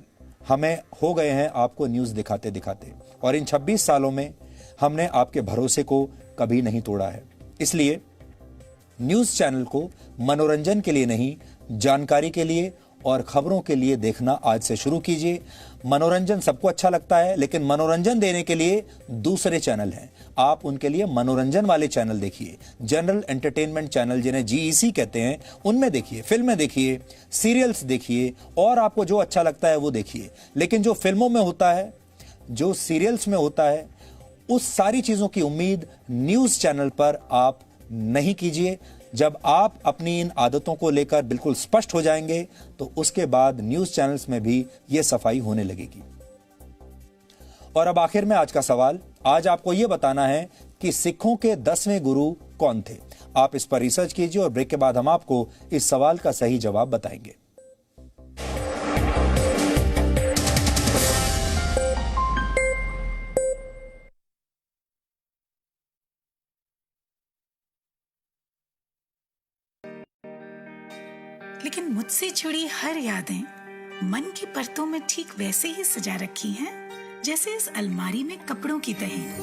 हमें हो गए हैं आपको न्यूज़ दिखाते दिखाते, और इन 26 सालों में हमने आपके भरोसे को कभी नहीं तोड़ा है। इसलिए न्यूज़ चैनल को मनोरंजन के लिए नहीं, जानकारी के लिए और खबरों के लिए देखना आज से शुरू कीजिए। मनोरंजन सबको अच्छा लगता है, लेकिन मनोरंजन देने के लिए दूसरे चैनल हैं। आप उनके लिए मनोरंजन वाले चैनल देखिए, जनरल एंटरटेनमेंट चैनल जिन्हें जीईसी कहते हैं, उनमें देखिए, फिल्में देखिए, सीरियल्स देखिए, और आपको जो अच्छा लगता है वो देखिए। लेकिन जो फिल्मों में होता है, जो सीरियल्स में होता है, उस सारी चीज़ों की उम्मीद न्यूज़ चैनल पर आप नहीं कीजिए। जब आप अपनी इन आदतों को लेकर बिल्कुल स्पष्ट हो जाएंगे, तो उसके बाद न्यूज़ चैनल्स में भी ये सफाई होने लगेगी। और अब आखिर में आज का सवाल, आज आपको यह बताना है कि सिखों के 10वें गुरु कौन थे। आप इस पर रिसर्च कीजिए और ब्रेक के बाद हम आपको इस सवाल का सही जवाब बताएंगे। लेकिन मुझसे जुड़ी हर यादें मन की परतों में ठीक वैसे ही सजा रखी हैं, जैसे इस अलमारी में कपड़ों की तहें।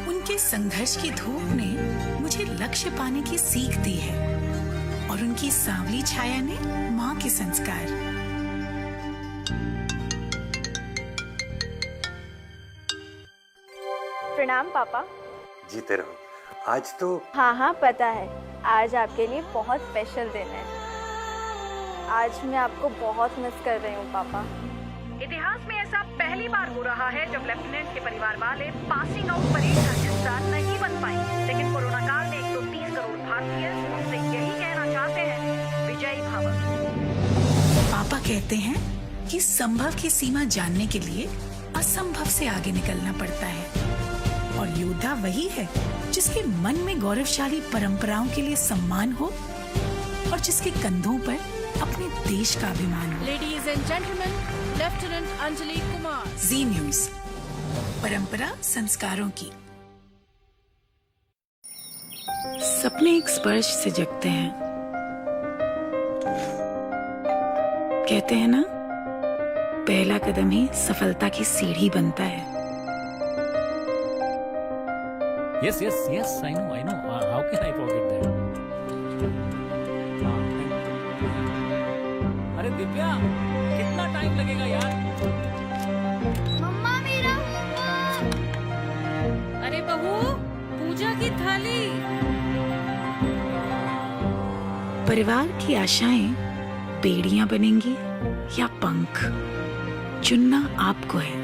उनके संघर्ष की धूप ने मुझे लक्ष्य पाने की सीख दी है, और उनकी सांवली छाया ने माँ के संस्कार। प्रणाम पापा। जीते रहो। आज तो हाँ पता है, आज आपके लिए बहुत स्पेशल दिन है। आज मैं आपको बहुत मिस कर रही हूँ पापा। इतिहास में ऐसा पहली बार हो रहा है जब लेफ्टिनेंट के परिवार वाले पासिंग आउट परेड का हिस्सा नहीं बन पाए। लेकिन कोरोना काल में 130 करोड़ भारतीय उनसे यही कहना चाहते हैं, विजयी भव। पापा कहते हैं कि संभव की सीमा जानने के लिए असंभव से आगे निकलना पड़ता है, और योद्धा वही है जिसके मन में गौरवशाली परंपराओं के लिए सम्मान हो, और जिसके कंधों पर अपने देश का अभिमान हो। Ladies and gentleman, lieutenant Anjali Kumar. Zee News, परंपरा संस्कारों की। सपने एक स्पर्श से जगते हैं। कहते हैं ना, पहला कदम ही सफलता की सीढ़ी बनता है। Yes, I know. How can I forget that? अरे दिव्या, कितना टाइम लगेगा यार? मम्मा मेरा होमवर्क। अरे बहू, पूजा की थाली। परिवार की आशाएं बेड़ियां बनेंगी या पंख, चुनना आपको है।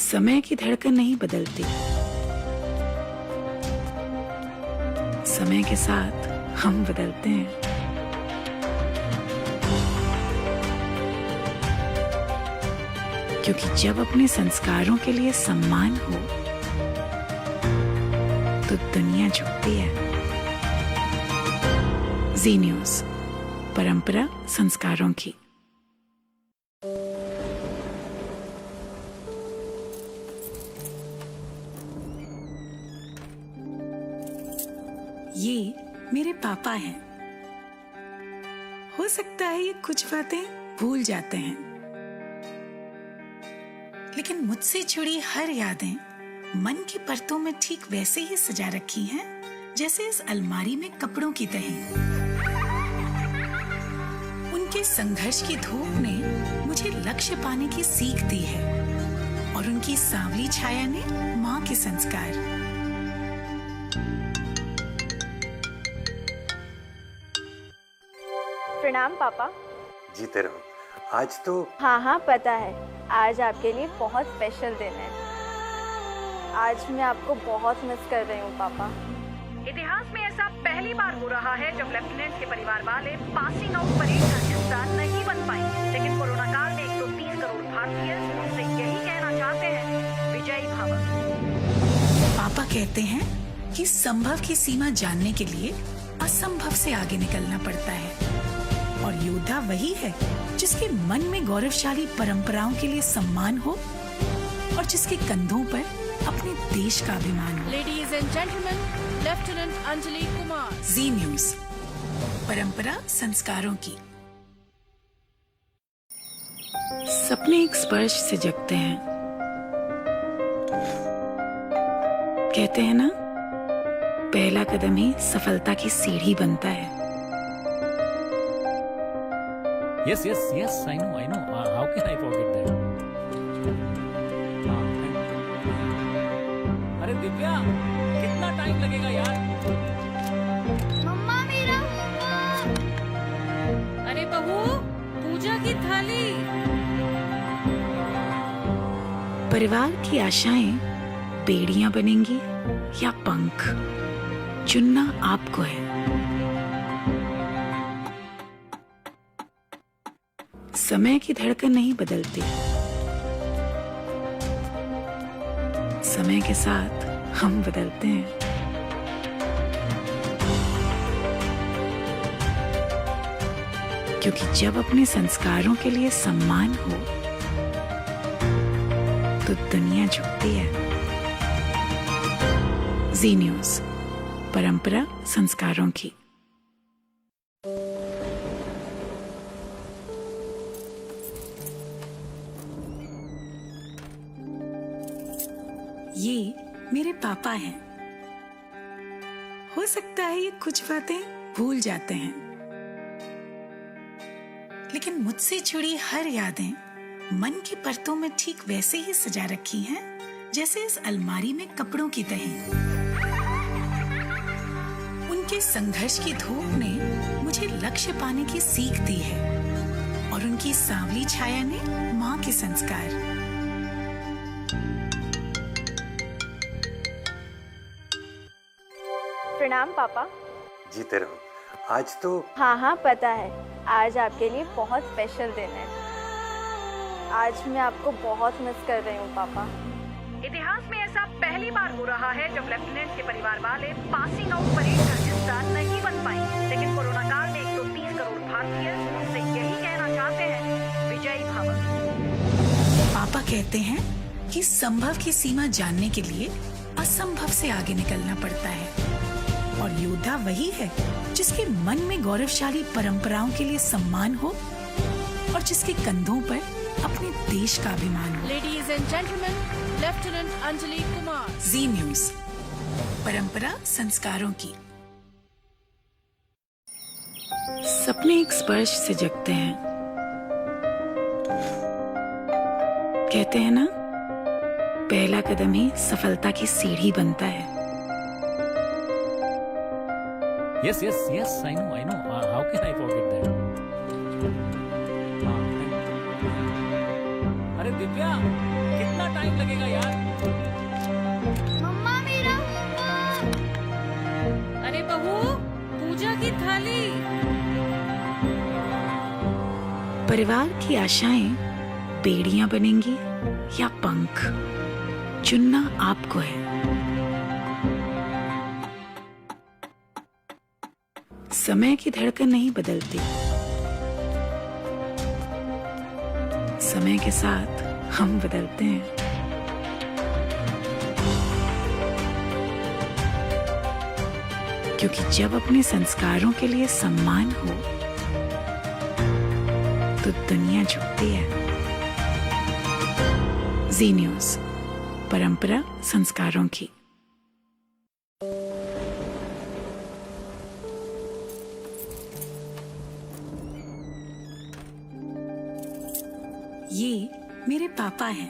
समय की धड़कन नहीं बदलती, समय के साथ हम बदलते हैं। क्योंकि जब अपने संस्कारों के लिए सम्मान हो, तो दुनिया झुकती है। जी न्यूज़, परंपरा संस्कारों की। ये मेरे पापा हैं। हो सकता है ये कुछ बातें भूल जाते हैं, लेकिन मुझसे जुड़ी हर यादें मन की परतों में ठीक वैसे ही सजा रखी हैं, जैसे इस अलमारी में कपड़ों की तरह। उनके संघर्ष की धूप ने मुझे लक्ष्य पाने की सीख दी है और उनकी सांवली छाया ने माँ के संस्कार। प्रणाम पापा। जीते रहो। आज तो हाँ पता है, आज आपके लिए बहुत स्पेशल दिन है। आज मैं आपको बहुत मिस कर रही हूँ पापा। इतिहास में ऐसा पहली बार हो रहा है जब लेफ्टिनेंट के परिवार वाले पासिंग आउट परेड का हिस्सा नहीं बन पाए, लेकिन कोरोना काल में 130 करोड़ भारतीय उनसे यही कहना चाहते हैं, विजयी भव। पापा कहते हैं कि संभव की सीमा जानने के लिए असंभव से आगे निकलना पड़ता है और योद्धा वही है जिसके मन में गौरवशाली परंपराओं के लिए सम्मान हो और जिसके कंधों पर अपने देश का अभिमान हो। Ladies and gentleman, lieutenant Anjali Kumar. Zee News, परंपरा संस्कारों की। सपने एक स्पर्श से जगते हैं। कहते हैं ना, पहला कदम ही सफलता की सीढ़ी बनता है। Yes, I know. How can I forget that? अरे दिव्या, कितना टाइम लगेगा यार? मम्मा मेरा होमवर्क। अरे बहू, पूजा की थाली। परिवार की आशाएं बेड़ियां बनेंगी या पंख, चुनना आपको है। समय की धड़कन नहीं बदलती, समय के साथ हम बदलते हैं। क्योंकि जब अपने संस्कारों के लिए सम्मान हो तो दुनिया झुकती है। जी न्यूज, परंपरा संस्कारों की। ये मेरे पापा हैं। हो सकता है ये कुछ बातें भूल जाते हैं, लेकिन मुझसे जुड़ी हर यादें मन की परतों में ठीक वैसे ही सजा रखी हैं जैसे इस अलमारी में कपड़ों की तरह। उनके संघर्ष की धूप ने मुझे लक्ष्य पाने की सीख दी है और उनकी सांवली छाया ने माँ के संस्कार। प्रणाम पापा। जीते रहो। आज तो हाँ पता है, आज आपके लिए बहुत स्पेशल दिन है। आज मैं आपको बहुत मिस कर रही हूँ पापा। इतिहास में ऐसा पहली बार हो रहा है जब लेफ्टिनेंट के परिवार वाले पासिंग आउट परेड का हिस्सा नहीं बन पाए, लेकिन कोरोना काल में 130 करोड़ भारतीय उनसे यही कहना चाहते हैं, विजयी भव। पापा कहते हैं कि संभव की सीमा जानने के लिए असंभव से आगे निकलना पड़ता है और योद्धा वही है जिसके मन में गौरवशाली परंपराओं के लिए सम्मान हो और जिसके कंधों पर अपने देश का अभिमान हो। Ladies and gentleman, lieutenant Anjali Kumar. Zee News, परंपरा संस्कारों की। सपने एक स्पर्श से जगते हैं। कहते हैं ना, पहला कदम ही सफलता की सीढ़ी बनता है। Yes, I know. How can I forget that? अरे दिव्या, कितना टाइम लगेगा यार? मम्मा मेरा होमवर्क। अरे बहू, पूजा की थाली। परिवार की आशाएं बेड़ियां बनेंगी या पंख, चुनना आपको है। समय की धड़कन नहीं बदलती, समय के साथ हम बदलते हैं। क्योंकि जब अपने संस्कारों के लिए सम्मान हो तो दुनिया झुकती है। जी न्यूज, परंपरा संस्कारों की। ये मेरे पापा हैं।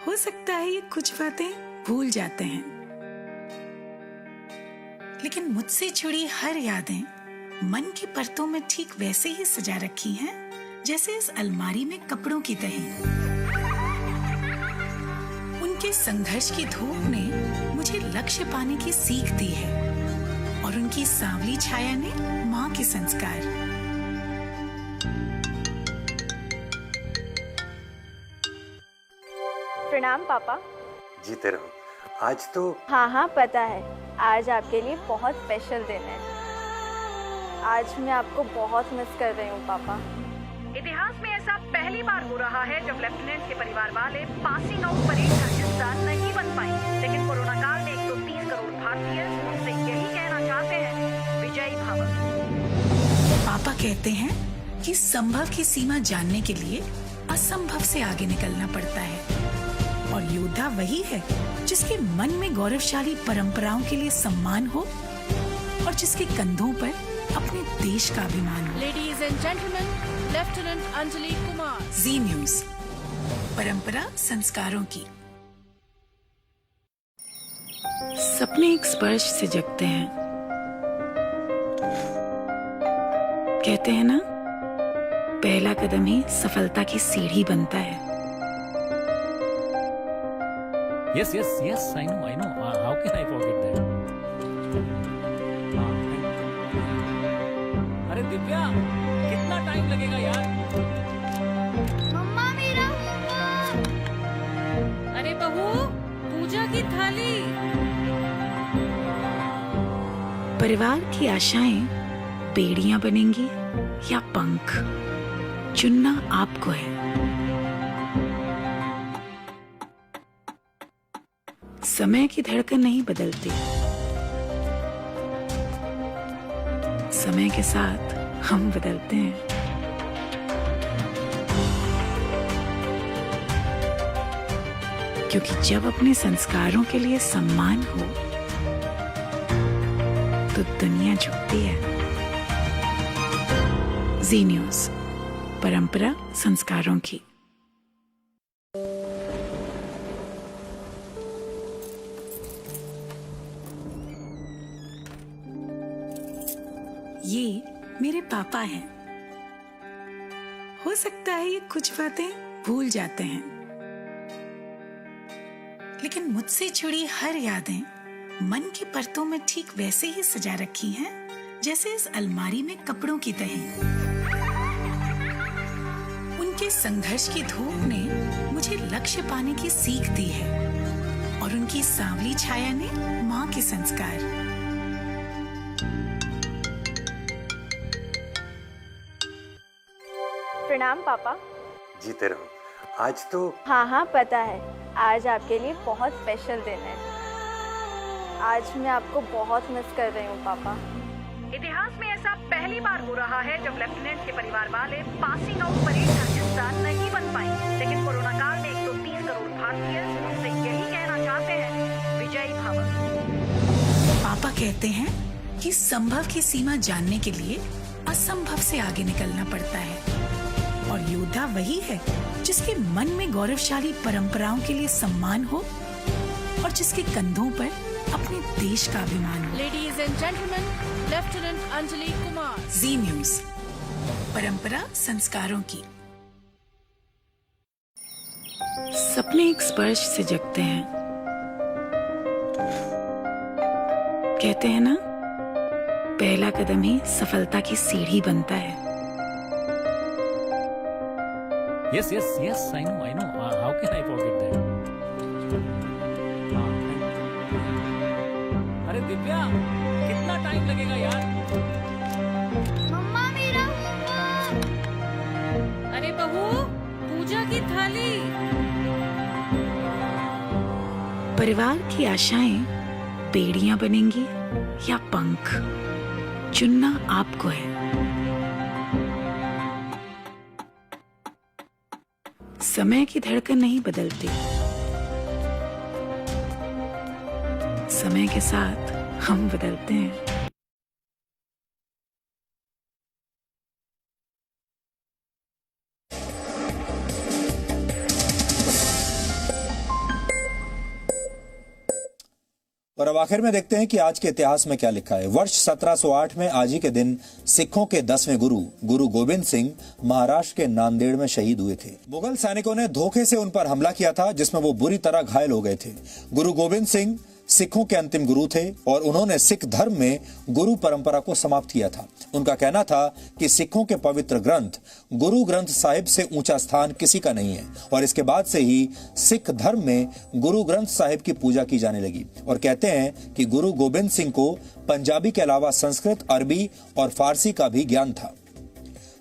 हो सकता है ये कुछ बातें भूल जाते हैं, लेकिन मुझसे जुड़ी हर यादें मन की परतों में ठीक वैसे ही सजा रखी हैं जैसे इस अलमारी में कपड़ों की तह। उनके संघर्ष की धूप ने मुझे लक्ष्य पाने की सीख दी है और उनकी सांवली छाया ने माँ के संस्कार। प्रणाम पापा। जीते रहो। आज तो हाँ पता है, आज आपके लिए बहुत स्पेशल दिन है। आज मैं आपको बहुत मिस कर रही हूँ पापा। इतिहास में ऐसा पहली बार हो रहा है जब लेफ्टिनेंट के परिवार वाले पासिंग आउट परेड का हिस्सा नहीं बन पाए, लेकिन कोरोना काल में 130 करोड़ भारतीय उनसे यही कहना चाहते हैं, विजयी भव। पापा कहते हैं कि संभव की सीमा जानने के लिए असंभव से आगे निकलना पड़ता है, और योद्धा वही है जिसके मन में गौरवशाली परंपराओं के लिए सम्मान हो और जिसके कंधों पर अपने देश का अभिमान हो। Ladies and gentleman, lieutenant Anjali Kumar. Zee News, परंपरा संस्कारों की। सपने एक स्पर्श से जगते हैं। कहते हैं ना, पहला कदम ही सफलता की सीढ़ी बनता है। Yes, I know. How can I forget that? अरे दिव्या, कितना टाइम लगेगा यार? मम्मा मेरा होमवर्क। अरे बहू, पूजा की थाली। परिवार की आशाएं बेड़ियां बनेंगी या पंख, चुनना आपको है। समय की धड़कन नहीं बदलती, समय के साथ हम बदलते हैं। क्योंकि जब अपने संस्कारों के लिए सम्मान हो तो दुनिया झुकती है। जी न्यूज, परंपरा संस्कारों की। ये मेरे पापा हैं। हो सकता है ये कुछ बातें भूल जाते हैं, लेकिन मुझसे जुड़ी हर यादें मन की परतों में ठीक वैसे ही सजा रखी हैं जैसे इस अलमारी में कपड़ों की तह। उनके संघर्ष की धूप ने मुझे लक्ष्य पाने की सीख दी है और उनकी सांवली छाया ने माँ के संस्कार। प्रणाम पापा। जीते रहो। आज तो हाँ पता है, आज आपके लिए बहुत स्पेशल दिन है। आज मैं आपको बहुत मिस कर रही हूँ पापा। इतिहास में ऐसा पहली बार हो रहा है जब लेफ्टिनेंट के परिवार वाले पासिंग आउट परेड का हिस्सा नहीं बन पाए, लेकिन कोरोना काल में 130 करोड़ भारतीय उनसे यही कहना चाहते हैं, विजयी भव। पापा कहते हैं कि संभव की सीमा जानने के लिए असंभव से आगे निकलना पड़ता है, और योद्धा वही है जिसके मन में गौरवशाली परंपराओं के लिए सम्मान हो और जिसके कंधों पर अपने देश का अभिमान हो। Ladies and gentleman, lieutenant Anjali Kumar. Zee News, परंपरा संस्कारों की। सपने एक स्पर्श से जगते हैं। कहते हैं ना, पहला कदम ही सफलता की सीढ़ी बनता है। Yes, I know. How can I forget that? अरे दिव्या, कितना टाइम लगेगा यार? मम्मा मेरा होमवर्क। अरे बहू, पूजा की थाली। परिवार की आशाएं बेड़ियां बनेंगी या पंख, चुनना आपको है। समय की धड़कन नहीं बदलती, समय के साथ हम बदलते हैं। और अब आखिर में देखते हैं कि आज के इतिहास में क्या लिखा है। वर्ष 1708 में आज ही के दिन सिखों के 10वें गुरु गुरु गोविंद सिंह महाराष्ट्र के नांदेड़ में शहीद हुए थे। मुगल सैनिकों ने धोखे से उन पर हमला किया था, जिसमें वो बुरी तरह घायल हो गए थे। गुरु गोविंद सिंह सिखों के अंतिम गुरु थे और उन्होंने सिख धर्म में गुरु परंपरा को समाप्त किया था। उनका कहना था कि सिखों के पवित्र ग्रंथ गुरु ग्रंथ साहिब से ऊंचा स्थान किसी का नहीं है, और इसके बाद से ही सिख धर्म में गुरु ग्रंथ साहिब की पूजा की जाने लगी। और कहते हैं कि गुरु गोविंद सिंह को पंजाबी के अलावा संस्कृत, अरबी और फारसी का भी ज्ञान था।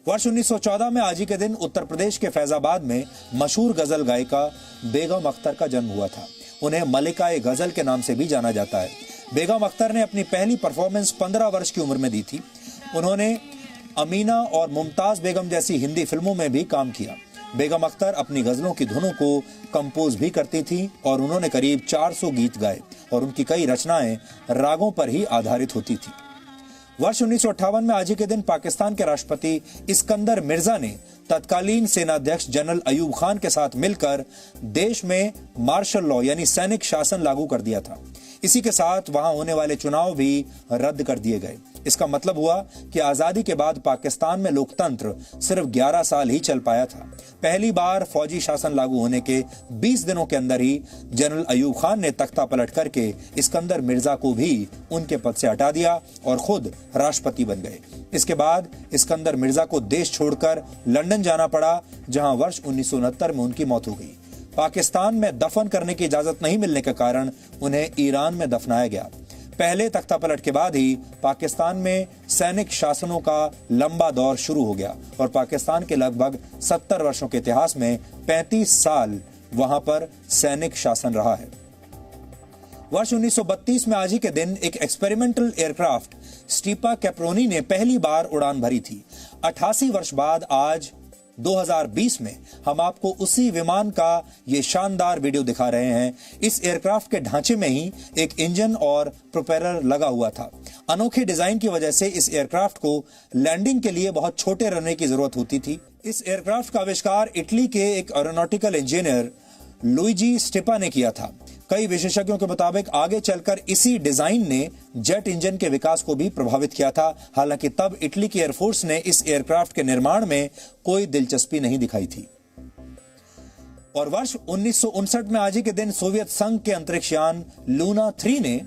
वर्ष 1914 में आज ही के दिन उत्तर प्रदेश के फैजाबाद में मशहूर गजल गायिका बेगम अख्तर का जन्म हुआ था। उन्हें मलिका-ए गजल के नाम से भी जाना जाता है। बेगम अख्तर ने अपनी पहली परफॉर्मेंस 15 वर्ष की उम्र में दी थी। उन्होंने अमीना और मुमताज बेगम जैसी हिंदी फिल्मों में भी काम किया। बेगम अख्तर अपनी गजलों की धुनों को कंपोज भी करती थी और उन्होंने करीब 400 गीत गाए और उनकी कई रचनाएं रागों पर ही आधारित होती थी। वर्ष 1958 में आज ही के दिन पाकिस्तान के राष्ट्रपति इस्कंदर मिर्जा ने तत्कालीन सेनाध्यक्ष जनरल अयूब खान के साथ मिलकर देश में मार्शल लॉ यानी सैनिक शासन लागू कर दिया था। इसी के साथ वहां होने वाले चुनाव भी रद्द कर दिए गए। इसका मतलब हुआ कि आजादी के बाद पाकिस्तान में लोकतंत्र सिर्फ 11 साल ही चल पाया था। पहली बार फौजी शासन लागू होने के 20 दिनों के अंदर ही जनरल अयूब खान ने तख्ता पलट करके इस्कंदर मिर्जा को भी उनके पद से हटा दिया और खुद राष्ट्रपति बन गए। इसके बाद इस्कंदर मिर्जा को देश छोड़कर लंदन जाना पड़ा, जहां वर्ष 1969 में उनकी मौत हो गई। पाकिस्तान में दफन करने की इजाजत नहीं मिलने के कारण उन्हें ईरान में दफनाया गया। पहले तख्ता पलट के बाद ही पाकिस्तान में सैनिक शासनों का लंबा दौर शुरू हो गया और पाकिस्तान के लगभग 70 वर्षों के इतिहास में 35 साल वहां पर सैनिक शासन रहा है। वर्ष 1932 में आज ही के दिन एक एक्सपेरिमेंटल एयरक्राफ्ट स्टीपा कैप्रोनी ने पहली बार उड़ान भरी थी। 88 वर्ष बाद आज 2020 में हम आपको उसी विमान का ये शानदार वीडियो दिखा रहे हैं। इस एयरक्राफ्ट के ढांचे में ही एक इंजन और प्रोपेलर लगा हुआ था। अनोखे डिजाइन की वजह से इस एयरक्राफ्ट को लैंडिंग के लिए बहुत छोटे रनवे की जरूरत होती थी। इस एयरक्राफ्ट का आविष्कार इटली के एक एरोनॉटिकल इंजीनियर लुइजी स्टिपा ने किया था। कई विशेषज्ञों के मुताबिक आगे चलकर इसी डिजाइन ने जेट इंजन के विकास को भी प्रभावित किया था। हालांकि तब इटली की एयरफोर्स ने इस एयरक्राफ्ट के निर्माण में कोई दिलचस्पी नहीं दिखाई थी। और वर्ष 1959 में आज ही के दिन सोवियत संघ के अंतरिक्ष यान लूना 3 ने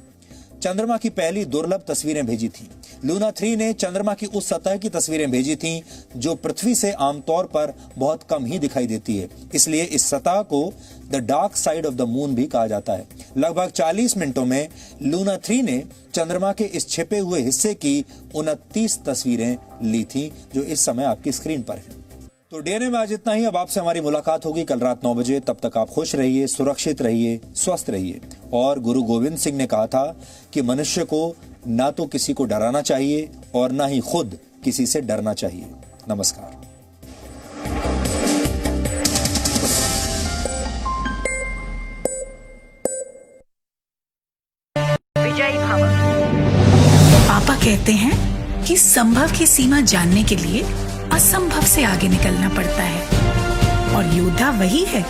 चंद्रमा की पहली दुर्लभ तस्वीरें भेजी थी। लूना 3 ने चंद्रमा की उस सतह की तस्वीरें भेजी थी जो पृथ्वी से आमतौर पर बहुत कम ही दिखाई देती है। इसलिए इस सतह को the dark side of the moon भी कहा जाता है। लगभग 40 मिनटों में लूना 3 ने चंद्रमा के इस छिपे हुए हिस्से की 29 तस्वीरें ली थी, जो इस समय आपकी स्क्रीन पर है। तो डीएनए में आज इतना ही। अब आपसे हमारी मुलाकात होगी कल रात 9 बजे। तब तक आप खुश रहिए, सुरक्षित रहिए, स्वस्थ रहिए। और गुरु गोविंद सिंह ने कहा था कि मनुष्य को ना तो किसी को डराना चाहिए और ना ही खुद किसी से डरना चाहिए। नमस्कार। विजयी भव। पापा कहते हैं कि संभव की सीमा जानने के लिए असंभव से आगे निकलना पड़ता है, और योद्धा वही है